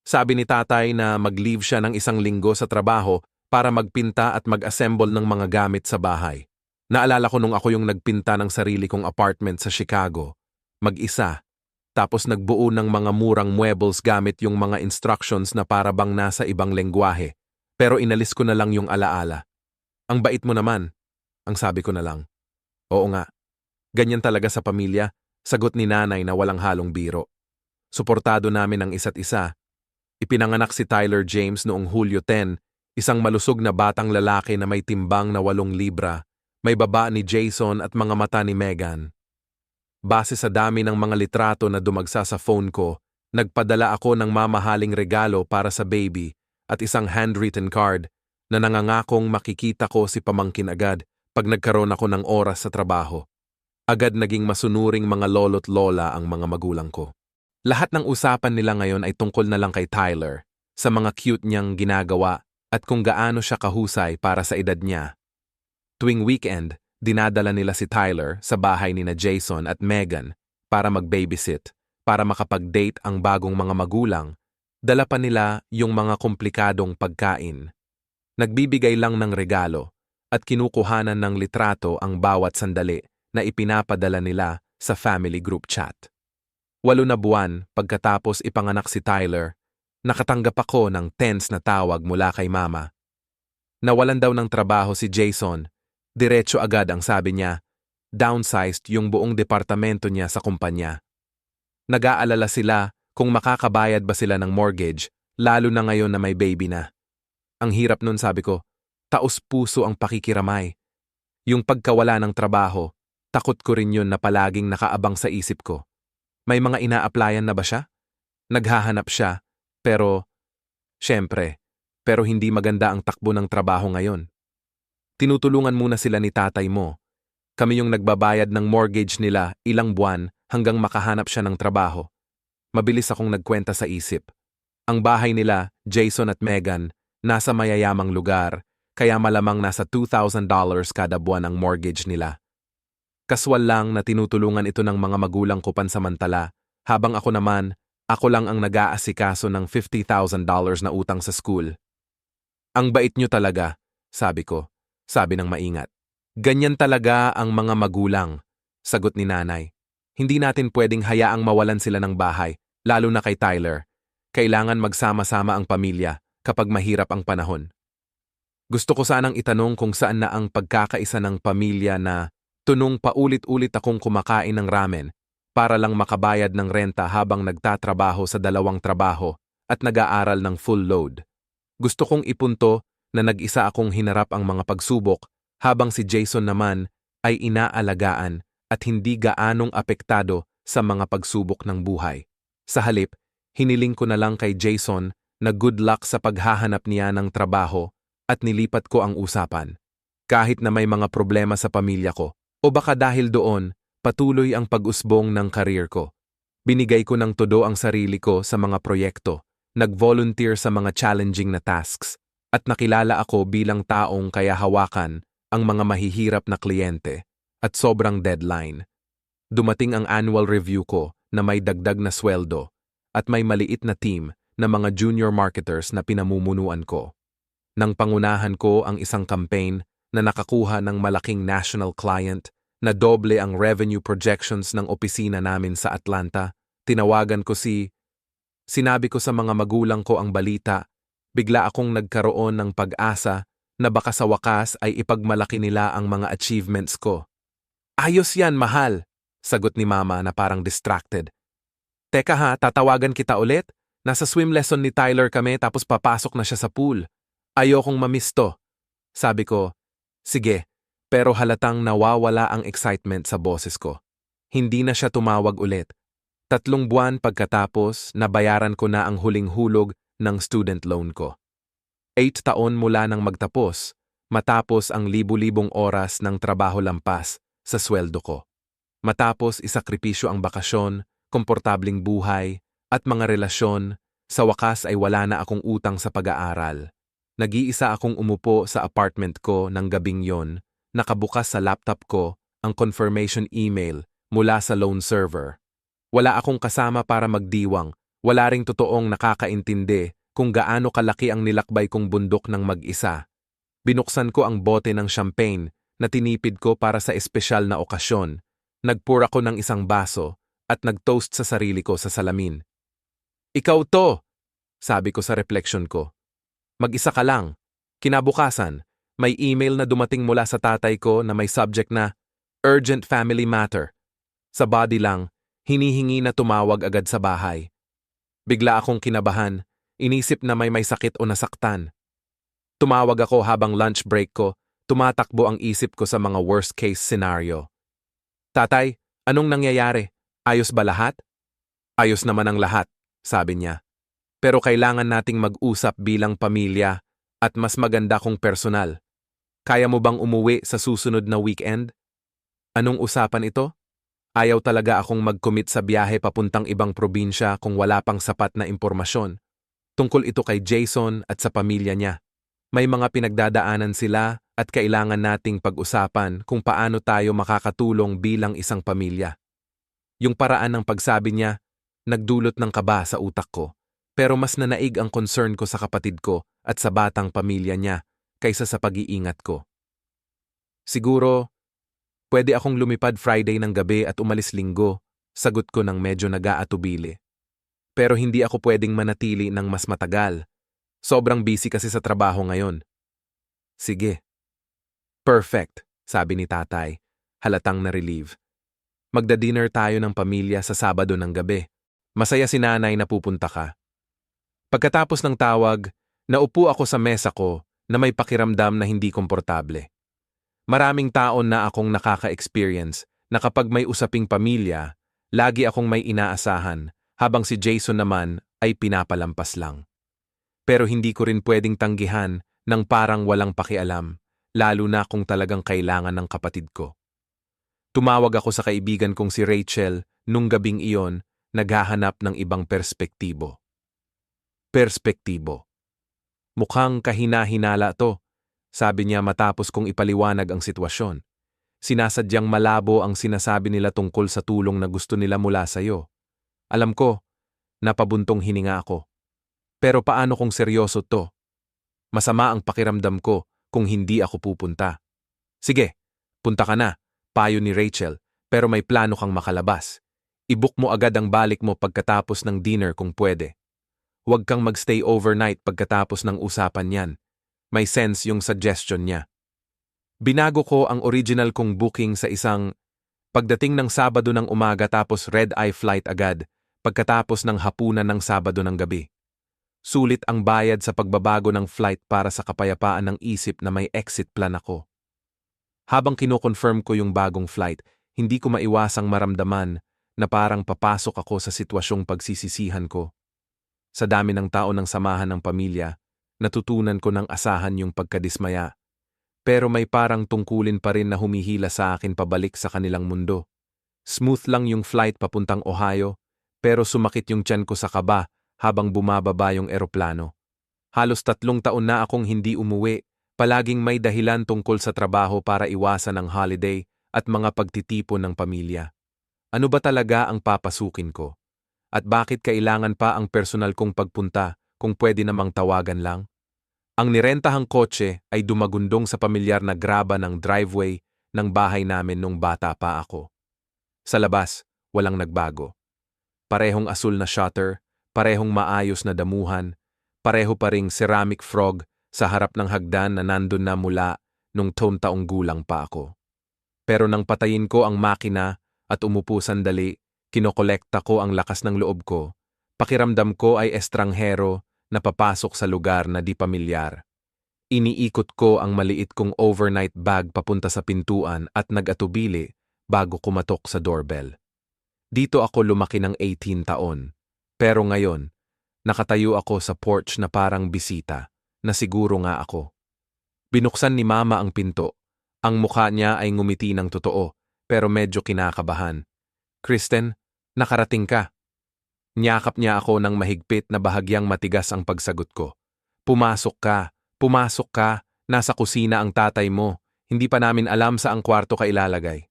Sabi ni tatay na mag-leave siya ng 1 linggo sa trabaho para magpinta at mag-assemble ng mga gamit sa bahay. Naalala ko nung ako yung nagpinta ng sarili kong apartment sa Chicago. Mag-isa. Tapos nagbuo ng mga murang muebles gamit yung mga instructions na para bang nasa ibang lengguwahe. Pero inalis ko na lang yung alaala. Ang bait mo naman, ang sabi ko na lang. Oo nga. Ganyan talaga sa pamilya, sagot ni nanay na walang halong biro. Suportado namin ang isa't isa. Ipinanganak si Tyler James noong Hulyo 10, isang malusog na batang lalaki na may timbang na 8 libra, may baba ni Jason at mga mata ni Megan. Base sa dami ng mga litrato na dumagsa sa phone ko, nagpadala ako ng mamahaling regalo para sa baby at isang handwritten card na nangangakong makikita ko si pamangkin agad pag nagkaroon ako ng oras sa trabaho. Agad naging masunuring mga lolo't lola ang mga magulang ko. Lahat ng usapan nila ngayon ay tungkol na lang kay Tyler, sa mga cute niyang ginagawa at kung gaano siya kahusay para sa edad niya. Tuwing weekend, dinadala nila si Tyler sa bahay ni na Jason at Megan para mag-babysit, para makapag-date ang bagong mga magulang. Dala pa nila yung mga komplikadong pagkain. Nagbibigay lang ng regalo at kinukuhanan ng litrato ang bawat sandali na ipinapadala nila sa family group chat. 8 na buwan pagkatapos ipanganak si Tyler, nakatanggap ako ng tense na tawag mula kay mama. Nawalan daw ng trabaho si Jason. Diretso agad ang sabi niya, downsized yung buong departamento niya sa kumpanya. Nag-aalala sila kung makakabayad ba sila ng mortgage, lalo na ngayon na may baby na. Ang hirap nun, sabi ko, taos-puso ang pakikiramay. Yung pagkawala ng trabaho, takot ko rin yun na palaging nakaabang sa isip ko. May mga ina-applyan na ba siya? Naghahanap siya, pero hindi maganda ang takbo ng trabaho ngayon. Tinutulungan muna sila ni tatay mo. Kami yung nagbabayad ng mortgage nila ilang buwan hanggang makahanap siya ng trabaho. Mabilis akong nagkwenta sa isip. Ang bahay nila, Jason at Megan, nasa mayayamang lugar, kaya malamang nasa $2,000 kada buwan ang mortgage nila. Kaswal lang na tinutulungan ito ng mga magulang ko pansamantala, habang ako lang ang nag-aasikaso ng $50,000 na utang sa school. Ang bait nyo talaga, sabi ko, sabi ng maingat. Ganyan talaga ang mga magulang, sagot ni nanay. Hindi natin pwedeng hayaang mawalan sila ng bahay, lalo na kay Tyler. Kailangan magsama-sama ang pamilya kapag mahirap ang panahon. Gusto ko sanang itanong kung saan na ang pagkakaisa ng pamilya na tunong paulit-ulit akong kumakain ng ramen para lang makabayad ng renta habang nagtatrabaho sa 2 trabaho at nag-aaral ng full load. Gusto kong ipunto na nag-isa akong hinarap ang mga pagsubok habang si Jason naman ay inaalagaan at hindi gaanong apektado sa mga pagsubok ng buhay. Sa halip, hiniling ko na lang kay Jason na good luck sa paghahanap niya ng trabaho at nilipat ko ang usapan. Kahit na may mga problema sa pamilya ko, o baka dahil doon, patuloy ang pag-usbong ng career ko. Binigay ko ng todo ang sarili ko sa mga proyekto, nag-volunteer sa mga challenging na tasks, at nakilala ako bilang taong kaya hawakan ang mga mahihirap na kliyente at sobrang deadline. Dumating ang annual review ko na may dagdag na sweldo at may maliit na team na mga junior marketers na pinamumunuan ko. Nang pangunahan ko ang isang campaign na nakakuha ng malaking national client na doble ang revenue projections ng opisina namin sa Atlanta, tinawagan ko sinabi ko sa mga magulang ko ang balita, bigla akong nagkaroon ng pag-asa na baka sa wakas ay ipagmalaki nila ang mga achievements ko. Ayos yan, mahal, sagot ni mama na parang distracted. Teka ha, tatawagan kita ulit? Nasa swim lesson ni Tyler kami tapos papasok na siya sa pool. Ayokong mamiss to. Sabi ko, sige, pero halatang nawawala ang excitement sa boses ko. Hindi na siya tumawag ulit. 3 buwan pagkatapos, nabayaran ko na ang huling hulog ng student loan ko. 8 taon mula nang magtapos, matapos ang libu-libong oras ng trabaho lampas sa sweldo ko. Matapos isakripisyo ang bakasyon, komportabling buhay, at mga relasyon, sa wakas ay wala na akong utang sa pag-aaral. Nag-iisa akong umupo sa apartment ko ng gabing yon, nakabukas sa laptop ko ang confirmation email mula sa loan server. Wala akong kasama para magdiwang, wala ring totoong nakakaintindi kung gaano kalaki ang nilakbay kong bundok ng mag-isa. Binuksan ko ang bote ng champagne na tinipid ko para sa espesyal na okasyon. Nagpur ako ng isang baso at nag-toast sa sarili ko sa salamin. Ikaw to, sabi ko sa reflection ko. Mag-isa ka lang. Kinabukasan, may email na dumating mula sa tatay ko na may subject na Urgent Family Matter. Sa body lang, hinihingi na tumawag agad sa bahay. Bigla akong kinabahan, inisip na may sakit o nasaktan. Tumawag ako habang lunch break ko, tumatakbo ang isip ko sa mga worst case scenario. Tatay, anong nangyayari? Ayos ba lahat? Ayos naman ang lahat, sabi niya. Pero kailangan nating mag-usap bilang pamilya at mas maganda kung personal. Kaya mo bang umuwi sa susunod na weekend? Anong usapan ito? Ayaw talaga akong mag-commit sa biyahe papuntang ibang probinsya kung wala pang sapat na impormasyon. Tungkol ito kay Jason at sa pamilya niya. May mga pinagdadaanan sila at kailangan nating pag-usapan kung paano tayo makakatulong bilang isang pamilya. Yung paraan ng pagsabi niya, nagdulot ng kaba sa utak ko. Pero mas nanaig ang concern ko sa kapatid ko at sa batang pamilya niya kaysa sa pag-iingat ko. Siguro, pwede akong lumipad Friday ng gabi at umalis Linggo, Sagot ko ng medyo nag-aatubili. Pero hindi ako pwedeng manatili ng mas matagal. Sobrang busy kasi sa trabaho ngayon. Sige. Perfect, sabi ni tatay, halatang na-relieve. Magda-dinner tayo ng pamilya sa Sabado ng gabi. Masaya si nanay na pupunta ka. Pagkatapos ng tawag, naupo ako sa mesa ko na may pakiramdam na hindi komportable. Maraming taon na akong nakaka-experience na kapag may usaping pamilya, lagi akong may inaasahan, habang si Jason naman ay pinapalampas lang. Pero hindi ko rin pwedeng tanggihan ng parang walang pakialam, lalo na kung talagang kailangan ng kapatid ko. Tumawag ako sa kaibigan kong si Rachel nung gabing iyon, naghahanap ng ibang perspektibo. Perspektibo. Mukhang kahina-hinala to, sabi niya matapos kong ipaliwanag ang sitwasyon. Sinasadyang malabo ang sinasabi nila tungkol sa tulong na gusto nila mula sa'yo. Alam ko, napabuntong hininga ako. Pero paano kung seryoso to? Masama ang pakiramdam ko kung hindi ako pupunta. Sige, punta ka na, payo ni Rachel, pero may plano kang makalabas. I-book mo agad ang balik mo pagkatapos ng dinner kung pwede. Huwag kang magstay overnight pagkatapos ng usapan yan. May sense yung suggestion niya. Binago ko ang original kong booking sa isang pagdating ng Sabado ng umaga tapos red-eye flight agad pagkatapos ng hapunan ng Sabado ng gabi. Sulit ang bayad sa pagbabago ng flight para sa kapayapaan ng isip na may exit plan ako. Habang kino-confirm ko yung bagong flight, hindi ko maiwasang maramdaman na parang papasok ako sa sitwasyong pagsisisihan ko. Sa dami ng tao ng samahan ng pamilya, natutunan ko ng asahan yung pagkadismaya. Pero may parang tungkulin pa rin na humihila sa akin pabalik sa kanilang mundo. Smooth lang yung flight papuntang Ohio, pero sumakit yung tiyan ko sa kaba habang bumababa yung eroplano. Halos 3 taon na akong hindi umuwi, palaging may dahilan tungkol sa trabaho para iwasan ang holiday at mga pagtitipon ng pamilya. Ano ba talaga ang papasukin ko? At bakit kailangan pa ang personal kong pagpunta kung pwede namang tawagan lang? Ang nirentahang kotse ay dumagundong sa pamilyar na graba ng driveway ng bahay namin nung bata pa ako. Sa labas, walang nagbago. Parehong asul na shutter, parehong maayos na damuhan, pareho pa ring ceramic frog sa harap ng hagdan na nandun na mula nung taong gulang pa ako. Pero nang patayin ko ang makina at umupo sandali, kinokolekta ko ang lakas ng loob ko. Pakiramdam ko ay estranghero na papasok sa lugar na di pamilyar. Iniikot ko ang maliit kong overnight bag papunta sa pintuan at nag-atubili bago kumatok sa doorbell. Dito ako lumaki ng 18 taon. Pero ngayon, nakatayo ako sa porch na parang bisita, na siguro nga ako. Binuksan ni Mama ang pinto. Ang mukha niya ay ngumiti ng totoo, pero medyo kinakabahan. Kristen, nakarating ka. Niyakap niya ako ng mahigpit na bahagyang matigas ang pagsagot ko. Pumasok ka, nasa kusina ang tatay mo, hindi pa namin alam sa ang kwarto ka ilalagay.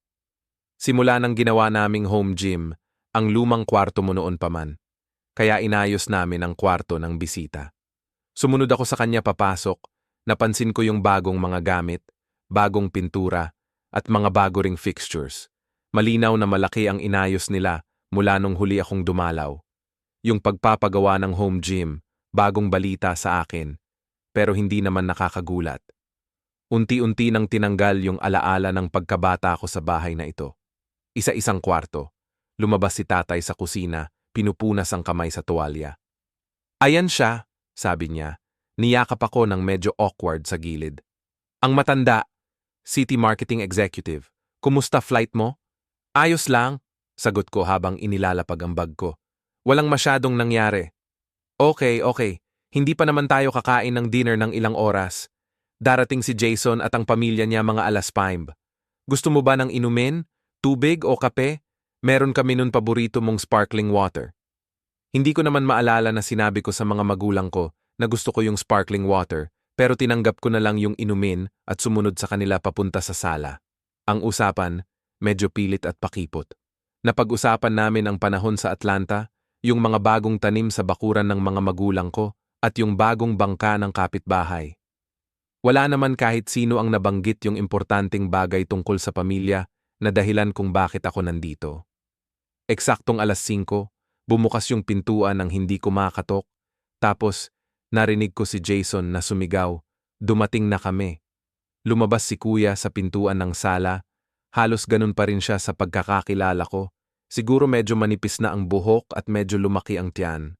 Simula nang ginawa naming home gym, ang lumang kwarto mo noon pa man. Kaya inayos namin ang kwarto ng bisita. Sumunod ako sa kanya papasok, napansin ko yung bagong mga gamit, bagong pintura, at mga bago ring fixtures. Malinaw na malaki ang inayos nila mula nung huli akong dumalaw. Yung pagpapagawa ng home gym, bagong balita sa akin, pero hindi naman nakakagulat. Unti-unti nang tinanggal yung alaala ng pagkabata ko sa bahay na ito. Isa-isang kwarto. Lumabas si tatay sa kusina, pinupunas ang kamay sa tuwalya. Ayan siya, sabi niya. Niyakap ako ng medyo awkward sa gilid. Ang matanda, City Marketing Executive. Kumusta flight mo? Ayos lang, sagot ko habang inilalapag ang bag ko. Walang masyadong nangyari. Okay. Hindi pa naman tayo kakain ng dinner ng ilang oras. Darating si Jason at ang pamilya niya mga 5:00. Gusto mo ba ng inumin, tubig o kape? Meron kami nun paborito mong sparkling water. Hindi ko naman maalala na sinabi ko sa mga magulang ko na gusto ko yung sparkling water, pero tinanggap ko na lang yung inumin at sumunod sa kanila papunta sa sala. Ang usapan, medyo pilit at pakipot. Napag-usapan namin ang panahon sa Atlanta, yung mga bagong tanim sa bakuran ng mga magulang ko, at yung bagong bangka ng kapitbahay. Wala naman kahit sino ang nabanggit yung importanteng bagay tungkol sa pamilya na dahilan kung bakit ako nandito. Eksaktong 5:00, bumukas yung pintuan ng hindi ko makatok. Tapos, narinig ko si Jason na sumigaw, "Dumating na kami." Lumabas si kuya sa pintuan ng sala. Halos ganun pa rin siya sa pagkakakilala ko. Siguro medyo manipis na ang buhok at medyo lumaki ang tiyan.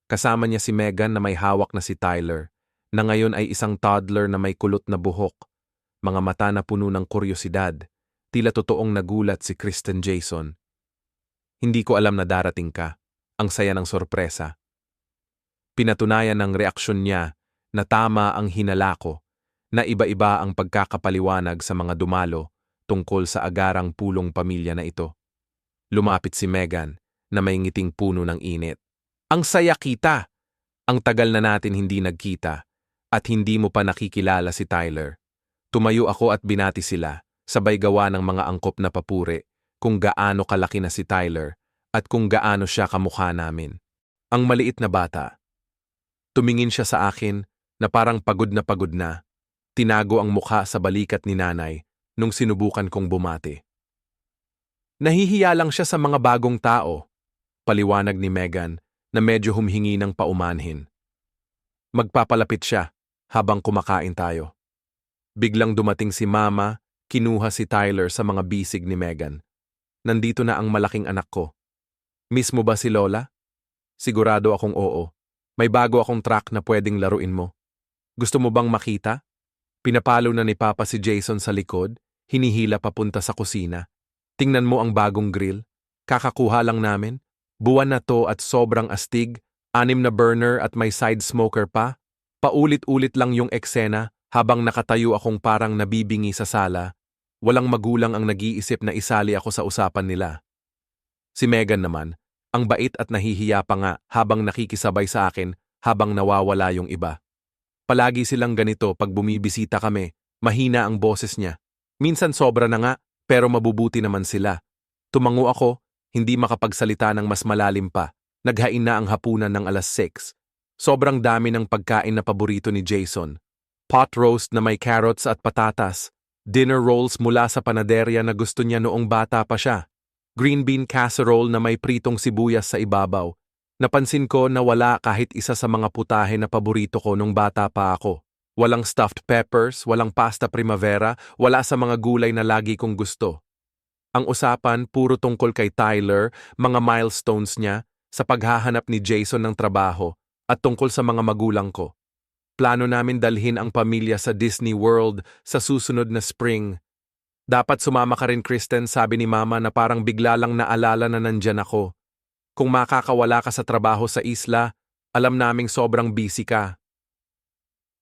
Kasama niya si Megan na may hawak na si Tyler, na ngayon ay isang toddler na may kulot na buhok. Mga mata na puno ng kuryosidad. Tila totoong nagulat si Kristen Jason. Hindi ko alam na darating ka. Ang saya ng sorpresa. Pinatunayan ng reaksyon niya na tama ang hinala ko, na iba-iba ang pagkakapaliwanag sa mga dumalo tungkol sa agarang pulong pamilya na ito. Lumapit si Megan na may ngiting puno ng init. Ang saya kita! Ang tagal na natin hindi nagkita at hindi mo pa nakikilala si Tyler. Tumayo ako at binati sila, sabay gawa ng mga angkop na papuri kung gaano kalaki na si Tyler at kung gaano siya kamukha namin. Ang maliit na bata. Tumingin siya sa akin na parang pagod na pagod na. Tinago ang mukha sa balikat ni nanay nung sinubukan kong bumati. Nahihiya lang siya sa mga bagong tao, paliwanag ni Megan na medyo humhingi ng paumanhin. Magpapalapit siya habang kumakain tayo. Biglang dumating si Mama, kinuha si Tyler sa mga bisig ni Megan. Nandito na ang malaking anak ko. Miss mo ba si Lola? Sigurado akong oo. May bago akong track na pwedeng laruin mo. Gusto mo bang makita? Pinapalo na ni Papa si Jason sa likod, hinihila papunta sa kusina. Tingnan mo ang bagong grill. Kakakuha lang namin. Buwan na to at sobrang astig, 6 na burner at may side smoker pa. Paulit-ulit lang yung eksena habang nakatayo akong parang nabibingi sa sala. Walang magulang ang nag-iisip na isali ako sa usapan nila. Si Megan naman, ang bait at nahihiya pa nga habang nakikisabay sa akin habang nawawala yung iba. Palagi silang ganito pag bumibisita kami, mahina ang boses niya. Minsan sobra na nga, pero mabubuti naman sila. Tumango ako, hindi makapagsalita ng mas malalim pa. Naghain na ang hapunan ng 6:00. Sobrang dami ng pagkain na paborito ni Jason. Pot roast na may carrots at patatas. Dinner rolls mula sa panaderya na gusto niya noong bata pa siya. Green bean casserole na may pritong sibuyas sa ibabaw. Napansin ko na wala kahit isa sa mga putahe na paborito ko nung bata pa ako. Walang stuffed peppers, walang pasta primavera, wala sa mga gulay na lagi kong gusto. Ang usapan puro tungkol kay Tyler, mga milestones niya, sa paghahanap ni Jason ng trabaho, at tungkol sa mga magulang ko. Plano namin dalhin ang pamilya sa Disney World sa susunod na spring. Dapat sumama ka rin, Kristen, sabi ni Mama na parang bigla lang naalala na nandyan ako. Kung makakawala ka sa trabaho sa isla, alam naming sobrang busy ka.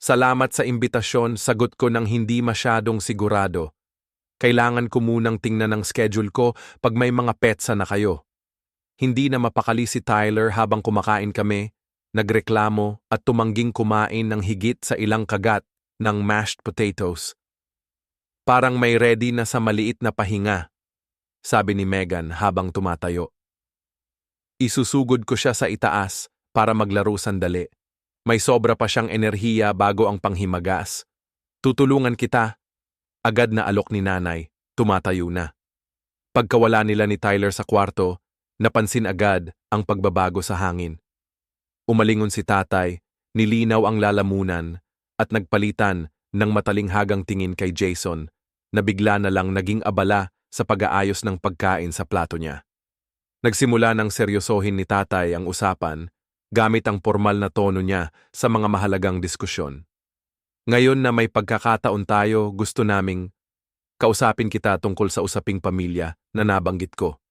Salamat sa imbitasyon, sagot ko ng hindi masyadong sigurado. Kailangan ko munang tingnan ang schedule ko pag may mga petsa na kayo. Hindi na mapakali si Tyler habang kumakain kami, nagreklamo at tumangging kumain ng higit sa ilang kagat ng mashed potatoes. Parang may ready na sa maliit na pahinga, sabi ni Megan habang tumatayo. Isusugod ko siya sa itaas para maglaro sandali. May sobra pa siyang enerhiya bago ang panghimagas. Tutulungan kita. Agad na alok ni nanay, tumatayo na. Pagkawala nila ni Tyler sa kwarto, napansin agad ang pagbabago sa hangin. Umalingon si tatay, nilinaw ang lalamunan, at nagpalitan ng matalinghagang tingin kay Jason, na bigla na lang naging abala sa pag-aayos ng pagkain sa plato niya. Nagsimula ng seryosohin ni tatay ang usapan, gamit ang formal na tono niya sa mga mahalagang diskusyon. Ngayon na may pagkakataon tayo, gusto naming kausapin kita tungkol sa usaping pamilya na nabanggit ko.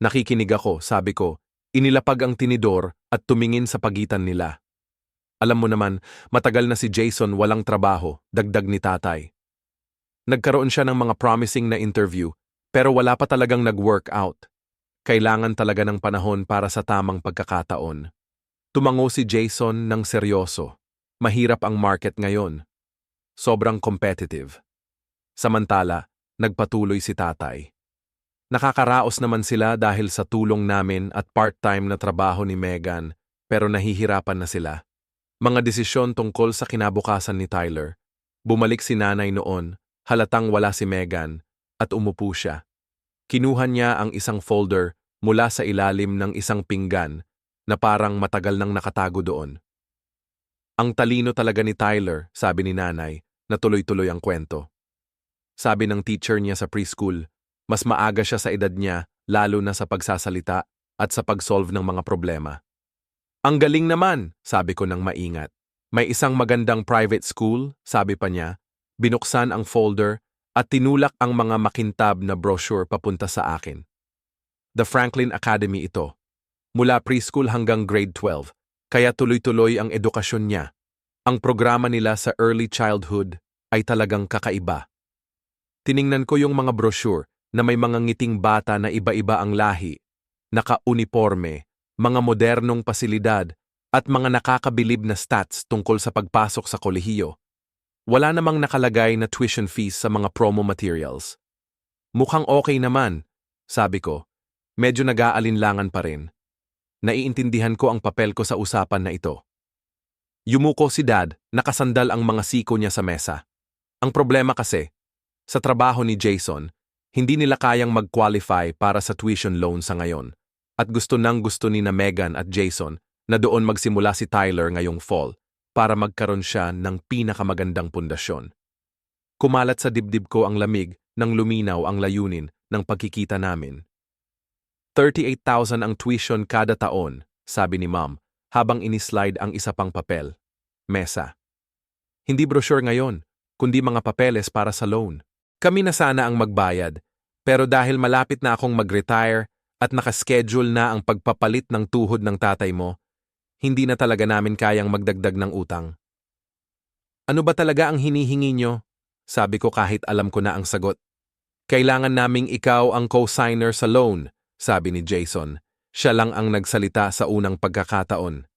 Nakikinig ako, sabi ko, inilapag ang tinidor at tumingin sa pagitan nila. Alam mo naman, matagal na si Jason walang trabaho, dagdag ni tatay. Nagkaroon siya ng mga promising na interview, pero wala pa talagang nag-workout. Kailangan talaga ng panahon para sa tamang pagkakataon. Tumango si Jason ng seryoso. Mahirap ang market ngayon. Sobrang competitive. Samantala, nagpatuloy si tatay. Nakakaraos naman sila dahil sa tulong namin at part-time na trabaho ni Megan, pero nahihirapan na sila. Mga desisyon tungkol sa kinabukasan ni Tyler. Bumalik si nanay noon, halatang wala si Megan, at umupo siya. Kinuha niya ang isang folder mula sa ilalim ng isang pinggan na parang matagal nang nakatago doon. Ang talino talaga ni Tyler, sabi ni nanay, na tuloy-tuloy ang kwento. Sabi ng teacher niya sa preschool, mas maaga siya sa edad niya lalo na sa pagsasalita at sa pag-solve ng mga problema. Ang galing naman, sabi ko nang maingat. May isang magandang private school, sabi pa niya, binuksan ang folder at tinulak ang mga makintab na brochure papunta sa akin. The Franklin Academy ito. Mula preschool hanggang grade 12, kaya tuloy-tuloy ang edukasyon niya. Ang programa nila sa early childhood ay talagang kakaiba. Tiningnan ko yung mga brochure na may mga ngiting bata na iba-iba ang lahi, naka-uniforme, mga modernong pasilidad, at mga nakakabilib na stats tungkol sa pagpasok sa kolehiyo. Wala namang nakalagay na tuition fees sa mga promo materials. Mukhang okay naman, sabi ko. Medyo nag-aalinlangan pa rin. Naiintindihan ko ang papel ko sa usapan na ito. Yumuko si Dad, nakasandal ang mga siko niya sa mesa. Ang problema kasi, sa trabaho ni Jason, hindi nila kayang mag-qualify para sa tuition loan sa ngayon. At gusto ni na Megan at Jason na doon magsimula si Tyler ngayong fall para magkaroon siya ng pinakamagandang pundasyon. Kumalat sa dibdib ko ang lamig nang luminaw ang layunin ng pagkikita namin. 38,000 ang tuition kada taon, sabi ni Mom, habang inislide ang isa pang papel. Mesa. Hindi brochure ngayon, kundi mga papeles para sa loan. Kami na sana ang magbayad, pero dahil malapit na akong mag-retire at nakaschedule na ang pagpapalit ng tuhod ng tatay mo, hindi na talaga namin kayang magdagdag ng utang. Ano ba talaga ang hinihingi nyo? Sabi ko kahit alam ko na ang sagot. Kailangan naming ikaw ang co-signer sa loan, sabi ni Jason. Siya lang ang nagsalita sa unang pagkakataon.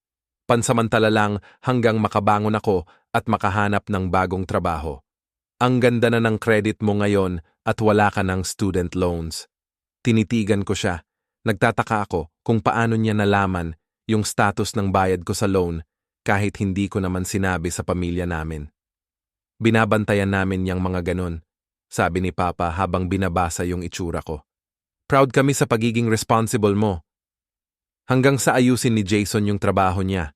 Pansamantala lang hanggang makabangon ako at makahanap ng bagong trabaho. Ang ganda na ng credit mo ngayon at wala ka ng student loans. Tinitigan ko siya. Nagtataka ako kung paano niya nalaman yung status ng bayad ko sa loan kahit hindi ko naman sinabi sa pamilya namin. Binabantayan namin yang mga ganon, sabi ni Papa habang binabasa yung itsura ko. Proud kami sa pagiging responsible mo. Hanggang sa ayusin ni Jason yung trabaho niya,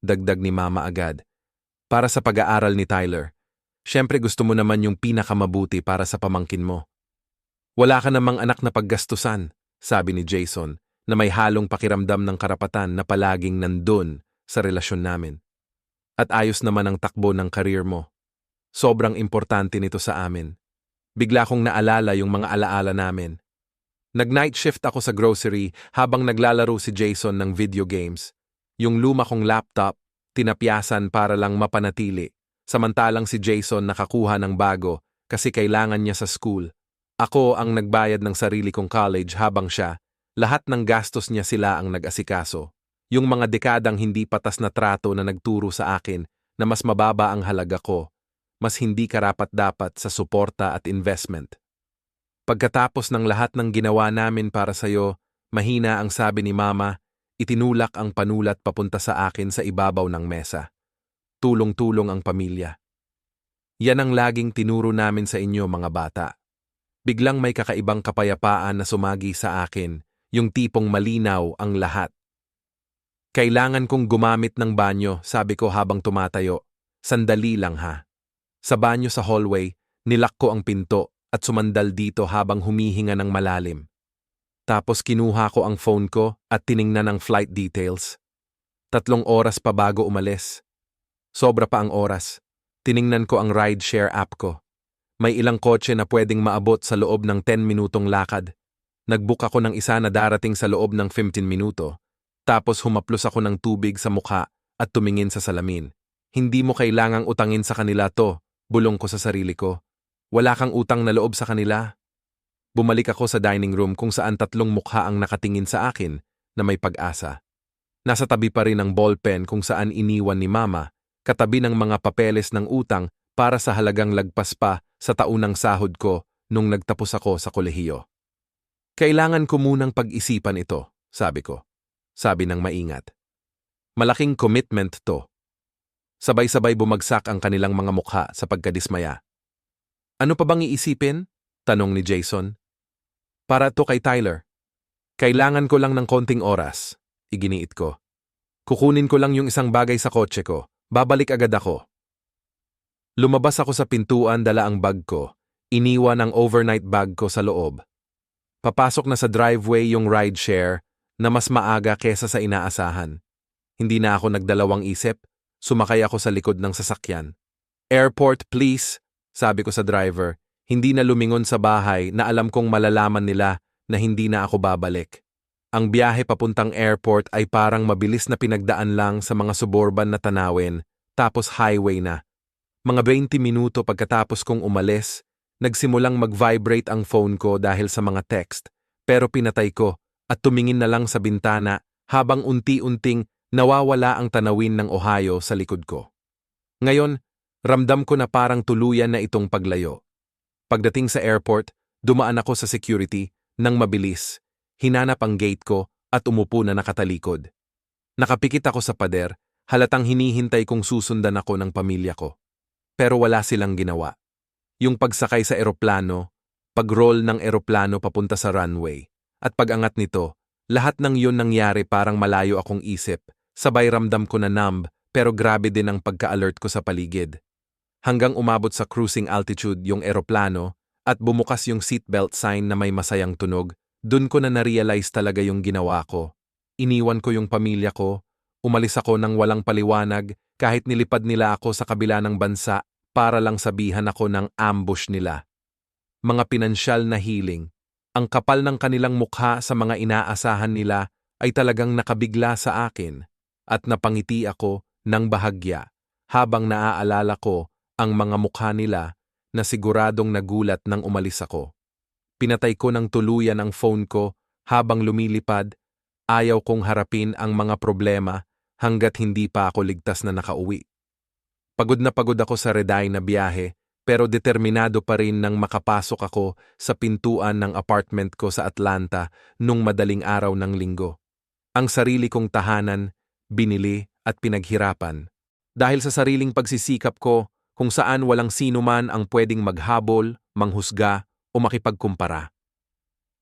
dagdag ni Mama agad. Para sa pag-aaral ni Tyler, syempre gusto mo naman yung pinakamabuti para sa pamangkin mo. Wala ka namang anak na paggastusan, sabi ni Jason, na may halong pakiramdam ng karapatan na palaging nandun sa relasyon namin. At ayos naman ang takbo ng career mo. Sobrang importante nito sa amin. Bigla kong naalala yung mga alaala namin. Nag-night shift ako sa grocery habang naglalaro si Jason ng video games. Yung luma kong laptop, tinapyasan para lang mapanatili. Samantalang si Jason nakakuha ng bago kasi kailangan niya sa school. Ako ang nagbayad ng sarili kong college habang siya, lahat ng gastos niya sila ang nag-asikaso. Yung mga dekadang hindi patas na trato na nagturo sa akin na mas mababa ang halaga ko, mas hindi karapat-dapat sa suporta at investment. Pagkatapos ng lahat ng ginawa namin para sa'yo, mahina ang sabi ni Mama, itinulak ang panulat papunta sa akin sa ibabaw ng mesa. Tulong-tulong ang pamilya. Yan ang laging tinuro namin sa inyo mga bata. Biglang may kakaibang kapayapaan na sumagi sa akin, yung tipong malinaw ang lahat. Kailangan kong gumamit ng banyo, sabi ko habang tumatayo. Sandali lang ha. Sa banyo sa hallway, nilak ko ang pinto at sumandal dito habang humihinga ng malalim. Tapos kinuha ko ang phone ko at tiningnan ang flight details. 3 oras pa bago umalis. Sobra pa ang oras. Tiningnan ko ang rideshare app ko. May ilang kotse na pwedeng maabot sa loob ng 10 minutong lakad. Nag-book ako ng isa na darating sa loob ng 15 minuto. Tapos humaplos ako ng tubig sa mukha at tumingin sa salamin. Hindi mo kailangang utangin sa kanila to, bulong ko sa sarili ko. Wala kang utang na loob sa kanila. Bumalik ako sa dining room kung saan 3 mukha ang nakatingin sa akin na may pag-asa. Nasa tabi pa rin ang ballpen kung saan iniwan ni Mama, katabi ng mga papeles ng utang para sa halagang lagpas pa sa taunang sahod ko nung nagtapos ako sa kolehiyo. Kailangan ko munang pag-isipan ito, sabi ko. Sabi ng maingat. Malaking commitment to. Sabay-sabay bumagsak ang kanilang mga mukha sa pagkadismaya. Ano pa bang iisipin? Tanong ni Jason. Para to kay Tyler. Kailangan ko lang ng konting oras, iginiit ko. Kukunin ko lang yung isang bagay sa kotse ko. Babalik agad ako. Lumabas ako sa pintuan, dala ang bag ko. Iniwan ang overnight bag ko sa loob. Papasok na sa driveway yung rideshare na mas maaga kesa sa inaasahan. Hindi na ako nagdalawang isip, sumakay ako sa likod ng sasakyan. Airport, please, sabi ko sa driver. Hindi na lumingon sa bahay na alam kong malalaman nila na hindi na ako babalik. Ang biyahe papuntang airport ay parang mabilis na pinagdaan lang sa mga suburban na tanawin, tapos highway na. Mga 20 minuto pagkatapos kong umalis, nagsimulang mag-vibrate ang phone ko dahil sa mga text, pero pinatay ko at tumingin na lang sa bintana habang unti-unting nawawala ang tanawin ng Ohio sa likod ko. Ngayon, ramdam ko na parang tuluyan na itong paglayo. Pagdating sa airport, dumaan ako sa security nang mabilis. Hinanap ang gate ko at umupo na nakatalikod. Nakapikit ako sa pader, halatang hinihintay kong susundan ako ng pamilya ko. Pero wala silang ginawa. Yung pagsakay sa eroplano, pag-roll ng eroplano papunta sa runway, at pag-angat nito, lahat ng yun nangyari parang malayo akong isip. Sabay ramdam ko na numb, pero grabe din ang pagka-alert ko sa paligid. Hanggang umabot sa cruising altitude yung eroplano at bumukas yung seatbelt sign na may masayang tunog, dun ko na na-realize talaga yung ginawa ko. Iniwan ko yung pamilya ko, umalis ako nang walang paliwanag kahit nilipad nila ako sa kabila ng bansa para lang sabihan ako ng ambush nila. Mga pinansyal na healing, ang kapal ng kanilang mukha sa mga inaasahan nila ay talagang nakabigla sa akin at napangiti ako ng bahagya habang naaalala ko ang mga mukha nila na siguradong nagulat nang umalis ako. Pinatay ko ng tuluyan ang phone ko habang lumilipad, ayaw kong harapin ang mga problema hanggat hindi pa ako ligtas na nakauwi. Pagod na pagod ako sa reday na biyahe, pero determinado pa rin nang makapasok ako sa pintuan ng apartment ko sa Atlanta nung madaling araw ng linggo. Ang sarili kong tahanan, binili at pinaghirapan. Dahil sa sariling pagsisikap ko, kung saan walang sino man ang pwedeng maghabol, manghusga o makipagkumpara.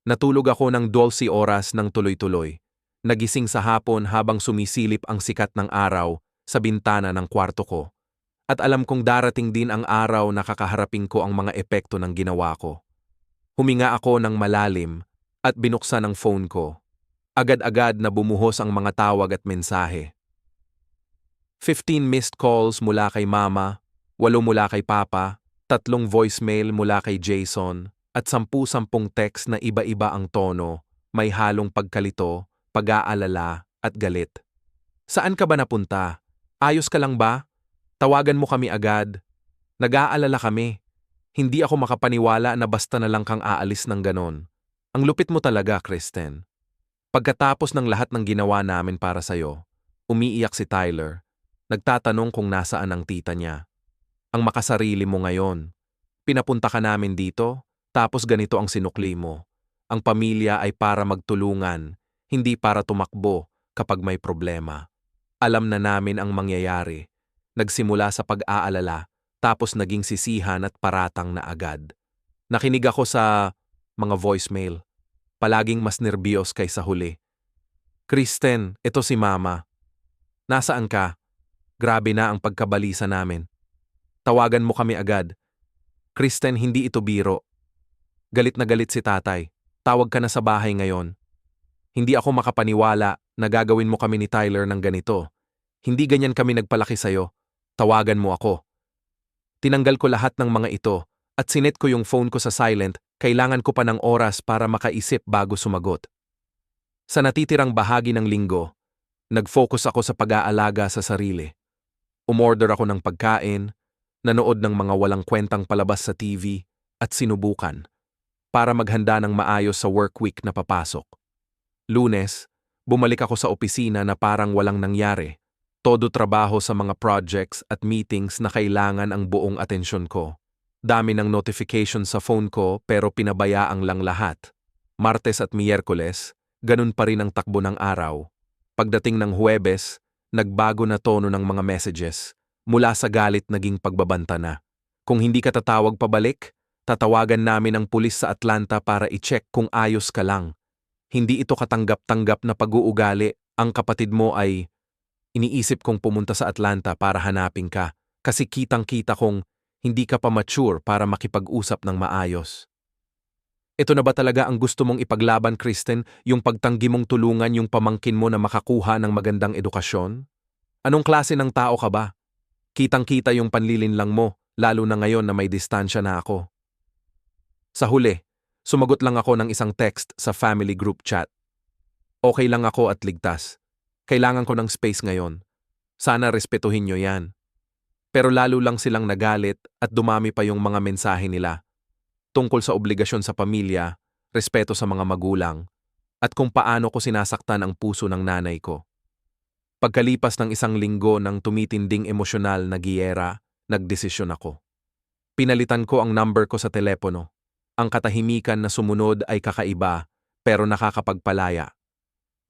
Natulog ako ng 12 oras ng tuloy-tuloy. Nagising sa hapon habang sumisilip ang sikat ng araw sa bintana ng kwarto ko. At alam kong darating din ang araw na kakaharapin ko ang mga epekto ng ginawa ko. Huminga ako ng malalim at binuksan ang phone ko. Agad-agad na bumuhos ang mga tawag at mensahe. 15 missed calls mula kay mama, 8 mula kay papa, 3 voicemail mula kay Jason, at 10 text na iba-iba ang tono, may halong pagkalito, pag-aalala, at galit. Saan ka ba napunta? Ayos ka lang ba? Tawagan mo kami agad. Nag-aalala kami. Hindi ako makapaniwala na basta na lang kang aalis ng ganon. Ang lupit mo talaga, Kristen. Pagkatapos ng lahat ng ginawa namin para sa'yo, umiiyak si Tyler. Nagtatanong kung nasaan ang tita niya. Ang makasarili mo ngayon. Pinapunta ka namin dito, tapos ganito ang sinukli mo. Ang pamilya ay para magtulungan, hindi para tumakbo kapag may problema. Alam na namin ang mangyayari. Nagsimula sa pag-aalala, tapos naging sisihan at paratang na agad. Nakinig ako sa mga voicemail. Palaging mas nerbiyos kaysa huli. Kristen, ito si Mama. Nasaan ka? Grabe na ang pagkabalisa namin. Tawagan mo kami agad. Kristen, hindi ito biro. Galit na galit si tatay. Tawag ka na sa bahay ngayon. Hindi ako makapaniwala na gagawin mo kami ni Tyler ng ganito. Hindi ganyan kami nagpalaki sa'yo. Tawagan mo ako. Tinanggal ko lahat ng mga ito at sinet ko yung phone ko sa silent. Kailangan ko pa ng oras para makaisip bago sumagot. Sa natitirang bahagi ng linggo, nag-focus ako sa pag-aalaga sa sarili. Umorder ako ng pagkain, nanood ng mga walang kwentang palabas sa TV, at sinubukan para maghanda ng maayos sa work week na papasok. Lunes, bumalik ako sa opisina na parang walang nangyari. Todo trabaho sa mga projects at meetings na kailangan ang buong atensyon ko. Dami ng notification sa phone ko pero pinabayaang lang lahat. Martes at Miyerkules, ganun pa rin ang takbo ng araw. Pagdating ng Huwebes, nagbago na tono ng mga messages. Mula sa galit naging pagbabanta na. Kung hindi ka tatawag pabalik, tatawagan namin ang pulis sa Atlanta para i-check kung ayos ka lang. Hindi ito katanggap-tanggap na pag-uugali. Ang kapatid mo ay iniisip kong pumunta sa Atlanta para hanapin ka kasi kitang-kita kong hindi ka pa mature para makipag-usap ng maayos. Ito na ba talaga ang gusto mong ipaglaban, Kristen? Yung pagtanggi mong tulungan yung pamangkin mo na makakuha ng magandang edukasyon? Anong klase ng tao ka ba? Kitang-kita yung panlilinlang mo, lalo na ngayon na may distansya na ako. Sa huli, sumagot lang ako ng isang text sa family group chat. Okay lang ako at ligtas. Kailangan ko ng space ngayon. Sana respetuhin nyo yan. Pero lalo lang silang nagalit at dumami pa yung mga mensahe nila tungkol sa obligasyon sa pamilya, respeto sa mga magulang, at kung paano ko sinasaktan ang puso ng nanay ko. Pagkalipas ng isang linggo ng tumitinding emosyonal na giyera, nagdesisyon ako. Pinalitan ko ang number ko sa telepono. Ang katahimikan na sumunod ay kakaiba, pero nakakapagpalaya.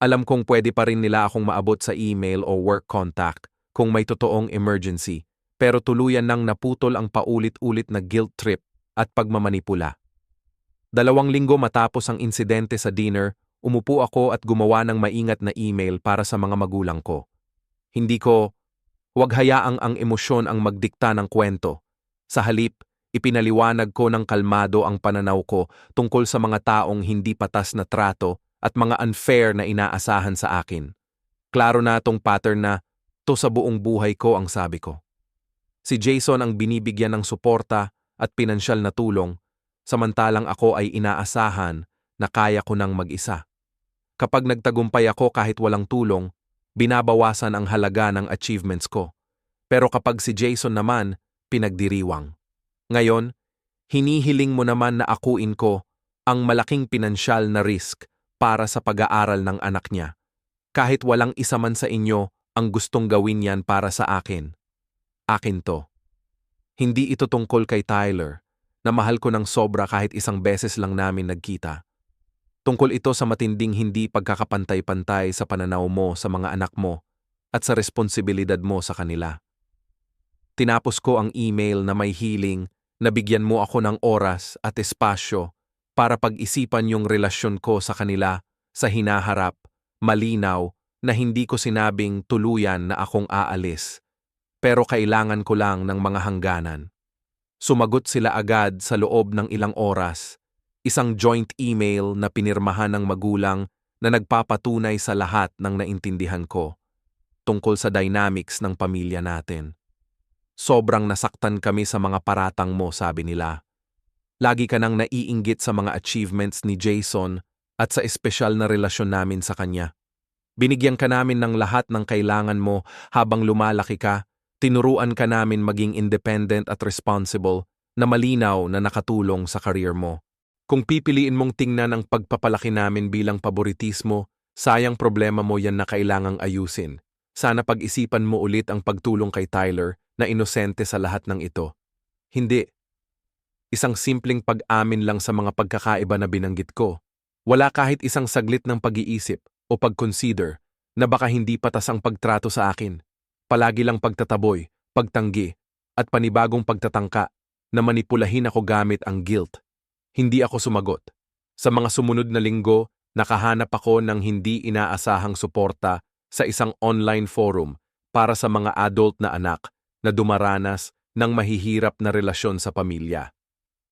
Alam kong pwede pa rin nila akong maabot sa email o work contact kung may totoong emergency, pero tuluyan nang naputol ang paulit-ulit na guilt trip at pagmamanipula. 2 linggo matapos ang insidente sa dinner, umupo ako at gumawa ng maingat na email para sa mga magulang ko. Hindi ko, huwag hayaang ang emosyon ang magdikta ng kwento. Sa halip, ipinaliwanag ko ng kalmado ang pananaw ko tungkol sa mga taong hindi patas na trato at mga unfair na inaasahan sa akin. Klaro na tong pattern na, to sa buong buhay ko ang sabi ko. Si Jason ang binibigyan ng suporta at pinansyal na tulong, samantalang ako ay inaasahan na kaya ko nang mag-isa. Kapag nagtagumpay ako kahit walang tulong, binabawasan ang halaga ng achievements ko. Pero kapag si Jason naman, pinagdiriwang. Ngayon, hinihiling mo naman na akuin ko ang malaking pinansyal na risk para sa pag-aaral ng anak niya. Kahit walang isa man sa inyo ang gustong gawin yan para sa akin. Akin to. Hindi ito tungkol kay Tyler, na mahal ko ng sobra kahit isang beses lang namin nagkita. Tungkol ito sa matinding hindi pagkakapantay-pantay sa pananaw mo sa mga anak mo at sa responsibilidad mo sa kanila. Tinapos ko ang email na may hiling na bigyan mo ako ng oras at espasyo para pag-isipan yung relasyon ko sa kanila sa hinaharap, malinaw na hindi ko sinabing tuluyan na akong aalis. Pero kailangan ko lang ng mga hangganan. Sumagot sila agad sa loob ng ilang oras, isang joint email na pinirmahan ng magulang na nagpapatunay sa lahat ng naintindihan ko tungkol sa dynamics ng pamilya natin. Sobrang nasaktan kami sa mga paratang mo, sabi nila. Lagi ka nang naiinggit sa mga achievements ni Jason at sa espesyal na relasyon namin sa kanya. Binigyan ka namin ng lahat ng kailangan mo habang lumalaki ka. Tinuruan ka namin maging independent at responsible na malinaw na nakatulong sa career mo. Kung pipiliin mong tingnan ang pagpapalaki namin bilang paboritismo, sayang problema mo yan na kailangang ayusin. Sana pag-isipan mo ulit ang pagtulong kay Tyler na inosente sa lahat ng ito. Hindi. Isang simpleng pag-amin lang sa mga pagkakaiba na binanggit ko. Wala kahit isang saglit ng pag-iisip o pag-consider na baka hindi patas ang pagtrato sa akin. Palagi lang pagtataboy, pagtanggi, at panibagong pagtatangka na manipulahin ako gamit ang guilt. Hindi ako sumagot. Sa mga sumunod na linggo, nakahanap ako ng hindi inaasahang suporta sa isang online forum para sa mga adult na anak na dumaranas ng mahihirap na relasyon sa pamilya.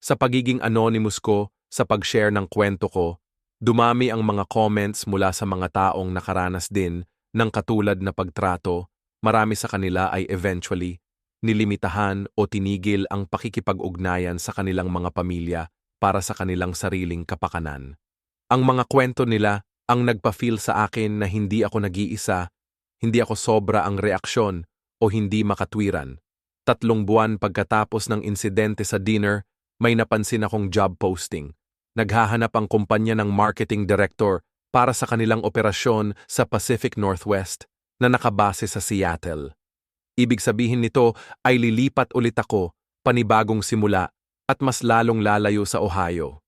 Sa pagiging anonymous ko, sa pag-share ng kwento ko, dumami ang mga comments mula sa mga taong nakaranas din ng katulad na pagtrato. Marami sa kanila ay eventually nilimitahan o tinigil ang pakikipag-ugnayan sa kanilang mga pamilya para sa kanilang sariling kapakanan. Ang mga kwento nila ang nagpa-feel sa akin na hindi ako nag-iisa, hindi ako sobra ang reaksyon o hindi makatwiran. 3 buwan pagkatapos ng insidente sa dinner, may napansin akong job posting. Naghahanap ang kumpanya ng marketing director para sa kanilang operasyon sa Pacific Northwest na nakabase sa Seattle. Ibig sabihin nito ay lilipat ulit ako, panibagong simula, at mas lalong lalayo sa Ohio.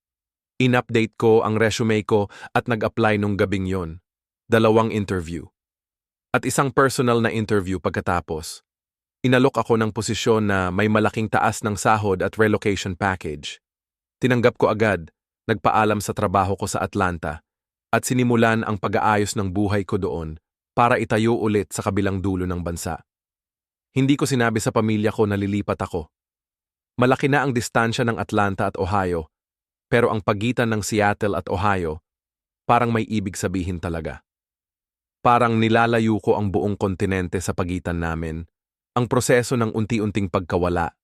In-update ko ang resume ko at nag-apply nung gabing yon. 2 interview. At isang personal na interview pagkatapos. Inalok ako ng posisyon na may malaking taas ng sahod at relocation package. Tinanggap ko agad, nagpaalam sa trabaho ko sa Atlanta, at sinimulan ang pag-aayos ng buhay ko doon para itayo ulit sa kabilang dulo ng bansa. Hindi ko sinabi sa pamilya ko na lilipat ako. Malaki na ang distansya ng Atlanta at Ohio, pero ang pagitan ng Seattle at Ohio, parang may ibig sabihin talaga. Parang nilalayo ko ang buong kontinente sa pagitan namin, ang proseso ng unti-unting pagkawala.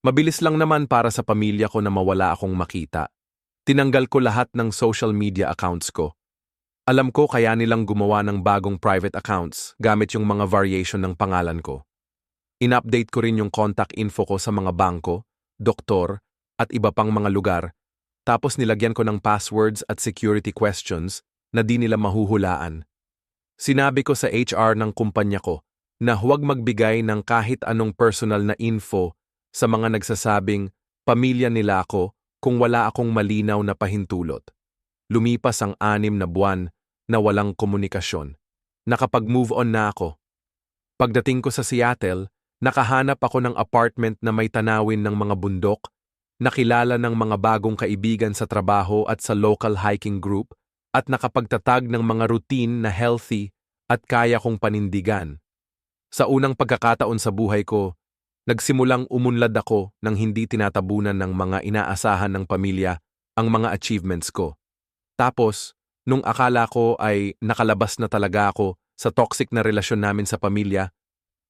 Mabilis lang naman para sa pamilya ko na mawala akong makita. Tinanggal ko lahat ng social media accounts ko. Alam ko kaya nilang gumawa ng bagong private accounts gamit yung mga variation ng pangalan ko. In-update ko rin yung contact info ko sa mga bangko, doktor, at iba pang mga lugar, tapos nilagyan ko ng passwords at security questions na di nila mahuhulaan. Sinabi ko sa HR ng kumpanya ko na huwag magbigay ng kahit anong personal na info sa mga nagsasabing pamilya nila ako kung wala akong malinaw na pahintulot. Lumipas ang 6 na buwan na walang komunikasyon. Nakapag-move on na ako. Pagdating ko sa Seattle, nakahanap ako ng apartment na may tanawin ng mga bundok, nakilala ng mga bagong kaibigan sa trabaho at sa local hiking group, at nakapagtatag ng mga routine na healthy at kaya kong panindigan. Sa unang pagkakataon sa buhay ko, nagsimulang umunlad ako nang hindi tinatabunan ng mga inaasahan ng pamilya ang mga achievements ko. Tapos, nung akala ko ay nakalabas na talaga ako sa toxic na relasyon namin sa pamilya,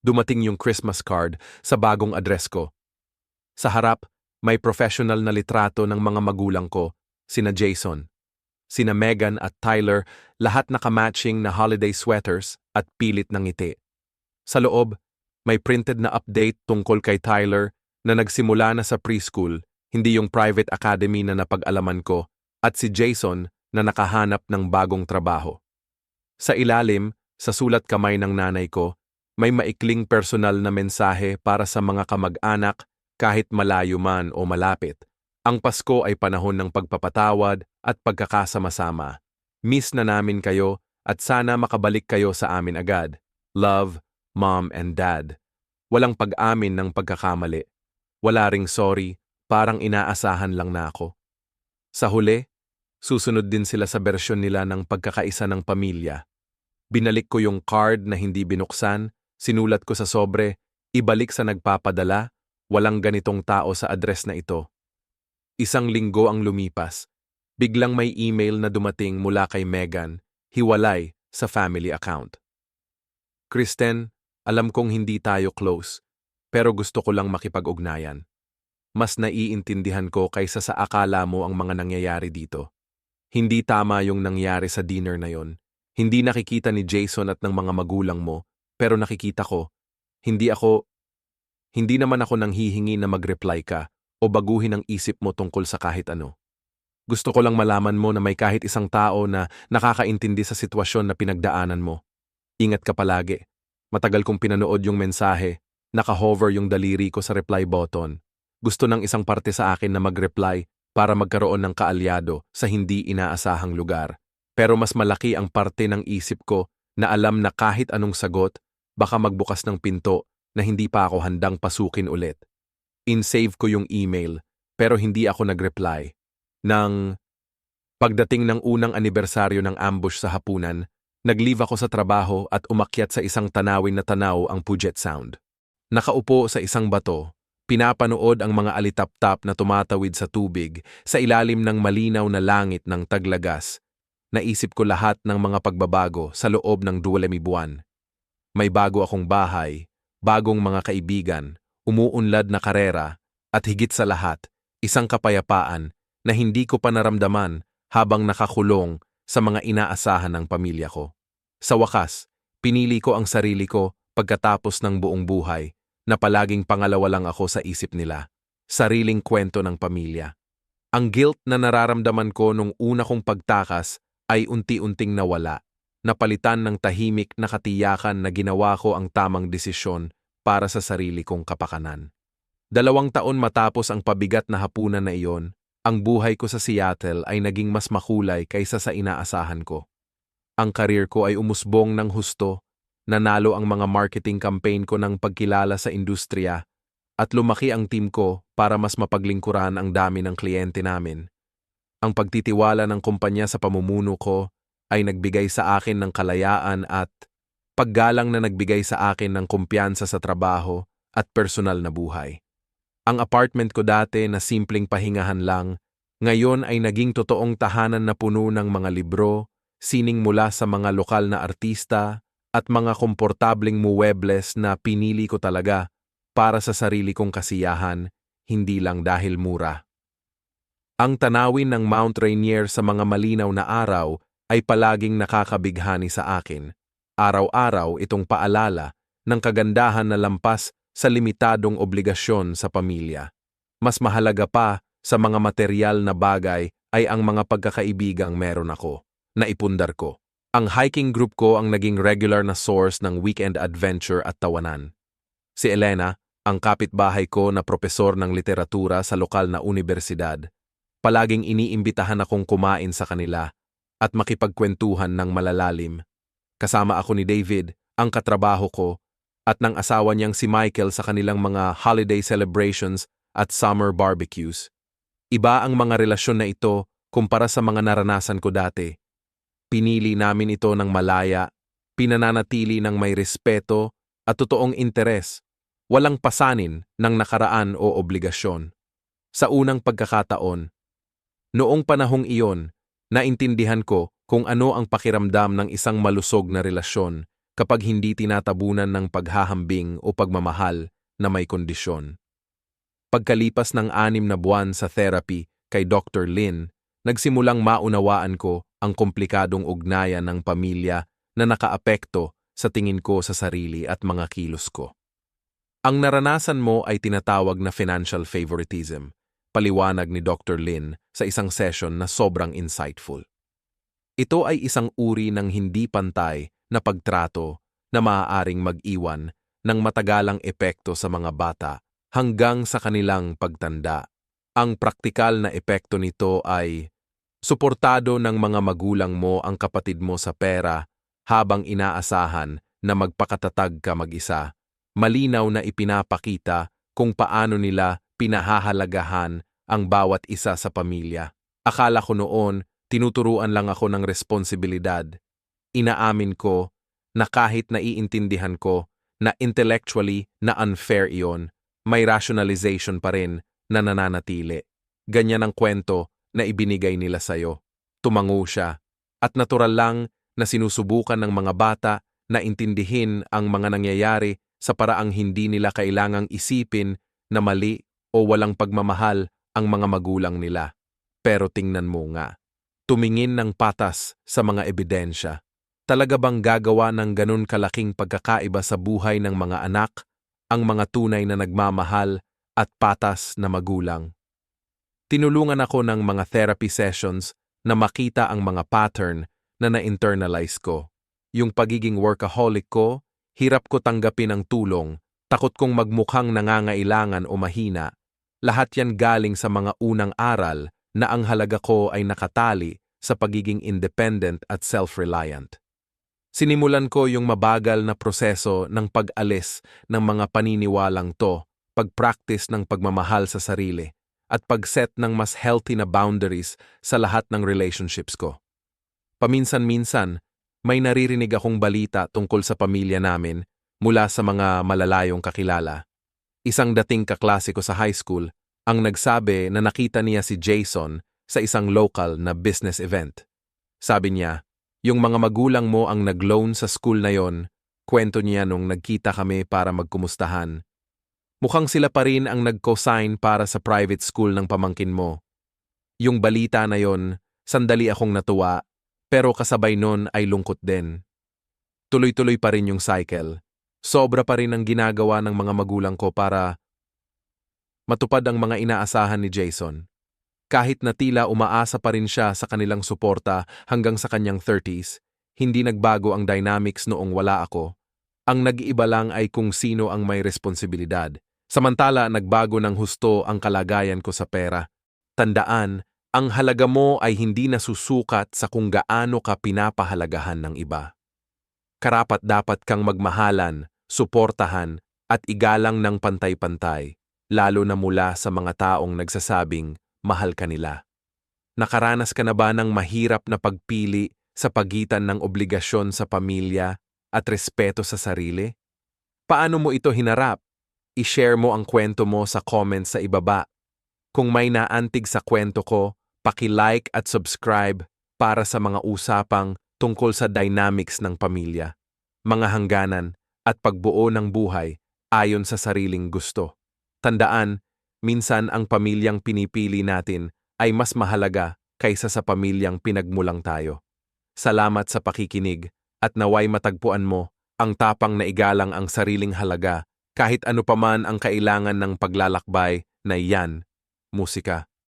dumating yung Christmas card sa bagong address ko. Sa harap, may professional na litrato ng mga magulang ko, sina Jason. Sina Megan at Tyler, lahat nakamatching na holiday sweaters at pilit ng ngiti. Sa loob, may printed na update tungkol kay Tyler na nagsimula na sa preschool, hindi yung private academy na napag-alaman ko, at si Jason na nakahanap ng bagong trabaho. Sa ilalim, sa sulat kamay ng nanay ko, may maikling personal na mensahe para sa mga kamag-anak kahit malayo man o malapit. Ang Pasko ay panahon ng pagpapatawad at pagkakasama-sama. Miss na namin kayo at sana makabalik kayo sa amin agad. Love, Mom and Dad. Walang pag-amin ng pagkakamali. Wala ring sorry, parang inaasahan lang na ako. Sa huli, susunod din sila sa bersyon nila ng pagkakaisa ng pamilya. Binalik ko yung card na hindi binuksan, sinulat ko sa sobre, ibalik sa nagpapadala, walang ganitong tao sa address na ito. 1 linggo ang lumipas. Biglang may email na dumating mula kay Megan, hiwalay sa family account. Kristen, alam kong hindi tayo close, pero gusto ko lang makipag-ugnayan. Mas naiintindihan ko kaysa sa akala mo ang mga nangyayari dito. Hindi tama yung nangyari sa dinner na yon. Hindi nakikita ni Jason at ng mga magulang mo, pero nakikita ko. Hindi naman ako nanghihingi na mag-reply ka o baguhin ang isip mo tungkol sa kahit ano. Gusto ko lang malaman mo na may kahit isang tao na nakakaintindi sa sitwasyon na pinagdaanan mo. Ingat ka palagi. Matagal kong pinanood yung mensahe, naka-hover yung daliri ko sa reply button. Gusto ng isang parte sa akin na mag-reply para magkaroon ng kaalyado sa hindi inaasahang lugar. Pero mas malaki ang parte ng isip ko na alam na kahit anong sagot, baka magbukas ng pinto na hindi pa ako handang pasukin ulit. In-save ko yung email, pero hindi ako nag-reply. Pagdating ng unang anibersaryo ng ambush sa hapunan, nag-leave ako sa trabaho at umakyat sa isang tanawin na tanaw ang Puget Sound. Nakaupo sa isang bato, pinapanood ang mga alitap-tap na tumatawid sa tubig sa ilalim ng malinaw na langit ng Taglagas. Naisip ko lahat ng mga pagbabago sa loob ng 12 buwan. May bago akong bahay, bagong mga kaibigan, umuunlad na karera, at higit sa lahat, isang kapayapaan na hindi ko pa naramdaman habang nakakulong sa mga inaasahan ng pamilya ko. Sa wakas, pinili ko ang sarili ko pagkatapos ng buong buhay na palaging pangalawa lang ako sa isip nila, sariling kwento ng pamilya. Ang guilt na nararamdaman ko nung una kong pagtakas ay unti-unting nawala, napalitan ng tahimik na katiyakan na ginawa ko ang tamang desisyon para sa sarili kong kapakanan. 2 taon matapos ang pabigat na hapunan na iyon, ang buhay ko sa Seattle ay naging mas makulay kaysa sa inaasahan ko. Ang career ko ay umusbong ng husto, nanalo ang mga marketing campaign ko ng pagkilala sa industriya, at lumaki ang team ko para mas mapaglingkuran ang dami ng kliyente namin. Ang pagtitiwala ng kumpanya sa pamumuno ko ay nagbigay sa akin ng kalayaan at paggalang na nagbigay sa akin ng kumpiyansa sa trabaho at personal na buhay. Ang apartment ko dati na simpleng pahingahan lang, ngayon ay naging totoong tahanan na puno ng mga libro, sining mula sa mga lokal na artista, at mga komportabling muwebles na pinili ko talaga para sa sarili kong kasiyahan, hindi lang dahil mura. Ang tanawin ng Mount Rainier sa mga malinaw na araw ay palaging nakakabighani sa akin. Araw-araw itong paalala ng kagandahan na lampas sa limitadong obligasyon sa pamilya. Mas mahalaga pa sa mga material na bagay ay ang mga pagkakaibigang meron ako, na ipundar ko. Ang hiking group ko ang naging regular na source ng weekend adventure at tawanan. Si Elena, ang kapitbahay ko na propesor ng literatura sa lokal na universidad, palaging iniimbitahan akong kumain sa kanila at makipagkwentuhan ng malalalim. Kasama ako ni David, ang katrabaho ko, at ng asawa niyang si Michael sa kanilang mga holiday celebrations at summer barbecues. Iba ang mga relasyon na ito kumpara sa mga naranasan ko dati. Pinili namin ito ng malaya, pinananatili ng may respeto at totoong interes, walang pasanin ng nakaraan o obligasyon. Sa unang pagkakataon, noong panahong iyon, naintindihan ko kung ano ang pakiramdam ng isang malusog na relasyon kapag hindi tinatabunan ng paghahambing o pagmamahal na may kondisyon. Pagkalipas ng 6 na buwan sa therapy kay Dr. Lin, nagsimulang maunawaan ko ang komplikadong ugnayan ng pamilya na nakaapekto sa tingin ko sa sarili at mga kilos ko. Ang naranasan mo ay tinatawag na financial favoritism, paliwanag ni Dr. Lin sa isang session na sobrang insightful. Ito ay isang uri ng hindi pantay na pagtrato na maaaring mag-iwan ng matagalang epekto sa mga bata hanggang sa kanilang pagtanda. Ang praktikal na epekto nito ay suportado ng mga magulang mo ang kapatid mo sa pera habang inaasahan na magpakatatag ka mag-isa. Malinaw na ipinapakita kung paano nila pinahahalagahan ang bawat isa sa pamilya. Akala ko noon, tinuturuan lang ako ng responsibilidad. Inaamin ko na kahit naiintindihan ko na intellectually na unfair iyon, may rationalization pa rin na nananatili. Ganyan ang kwento na ibinigay nila sa'yo. Tumango siya. At natural lang na sinusubukan ng mga bata na intindihin ang mga nangyayari sa paraang hindi nila kailangang isipin na mali o walang pagmamahal ang mga magulang nila. Pero tingnan mo nga, tumingin ng patas sa mga ebidensya. Talaga bang gagawa ng ganun kalaking pagkakaiba sa buhay ng mga anak ang mga tunay na nagmamahal at patas na magulang? Tinulungan ako ng mga therapy sessions na makita ang mga pattern na na-internalize ko. Yung pagiging workaholic ko, hirap ko tanggapin ang tulong, takot kong magmukhang nangangailangan o mahina. Lahat yan galing sa mga unang aral na ang halaga ko ay nakatali sa pagiging independent at self-reliant. Sinimulan ko yung mabagal na proseso ng pag-alis ng mga paniniwalang to, pag-practice ng pagmamahal sa sarili, at pag-set ng mas healthy na boundaries sa lahat ng relationships ko. Paminsan-minsan, may naririnig akong balita tungkol sa pamilya namin mula sa mga malalayong kakilala. Isang dating kaklase ko sa high school ang nagsabi na nakita niya si Jason sa isang local na business event. Sabi niya, yung mga magulang mo ang nag-loan sa school na yon, kwento niya nung nagkita kami para magkumustahan. Mukhang sila pa rin ang nag-cosign para sa private school ng pamangkin mo. Yung balita na yon, sandali akong natuwa, pero kasabay nun ay lungkot din. Tuloy-tuloy pa rin yung cycle. Sobra pa rin ang ginagawa ng mga magulang ko para matupad ang mga inaasahan ni Jason. Kahit na tila umaasa pa rin siya sa kanilang suporta hanggang sa kanyang 30s, hindi nagbago ang dynamics noong wala ako. Ang nag-iiba lang ay kung sino ang may responsibilidad. Samantala, nagbago ng husto ang kalagayan ko sa pera. Tandaan, ang halaga mo ay hindi nasusukat sa kung gaano ka pinapahalagahan ng iba. Karapat-dapat kang magmahalan, suportahan, at igalang ng pantay-pantay, lalo na mula sa mga taong nagsasabing mahal ka nila. Nakaranas ka na ba ng mahirap na pagpili sa pagitan ng obligasyon sa pamilya at respeto sa sarili? Paano mo ito hinarap? I-share mo ang kwento mo sa comments sa ibaba. Kung may naantig sa kwento ko, paki-like at subscribe para sa mga usapang tungkol sa dynamics ng pamilya, mga hangganan at pagbuo ng buhay ayon sa sariling gusto. Tandaan, minsan ang pamilyang pinipili natin ay mas mahalaga kaysa sa pamilyang pinagmulang tayo. Salamat sa pakikinig at naway matagpuan mo ang tapang na igalang ang sariling halaga kahit ano paman ang kailangan ng paglalakbay na iyan, musika.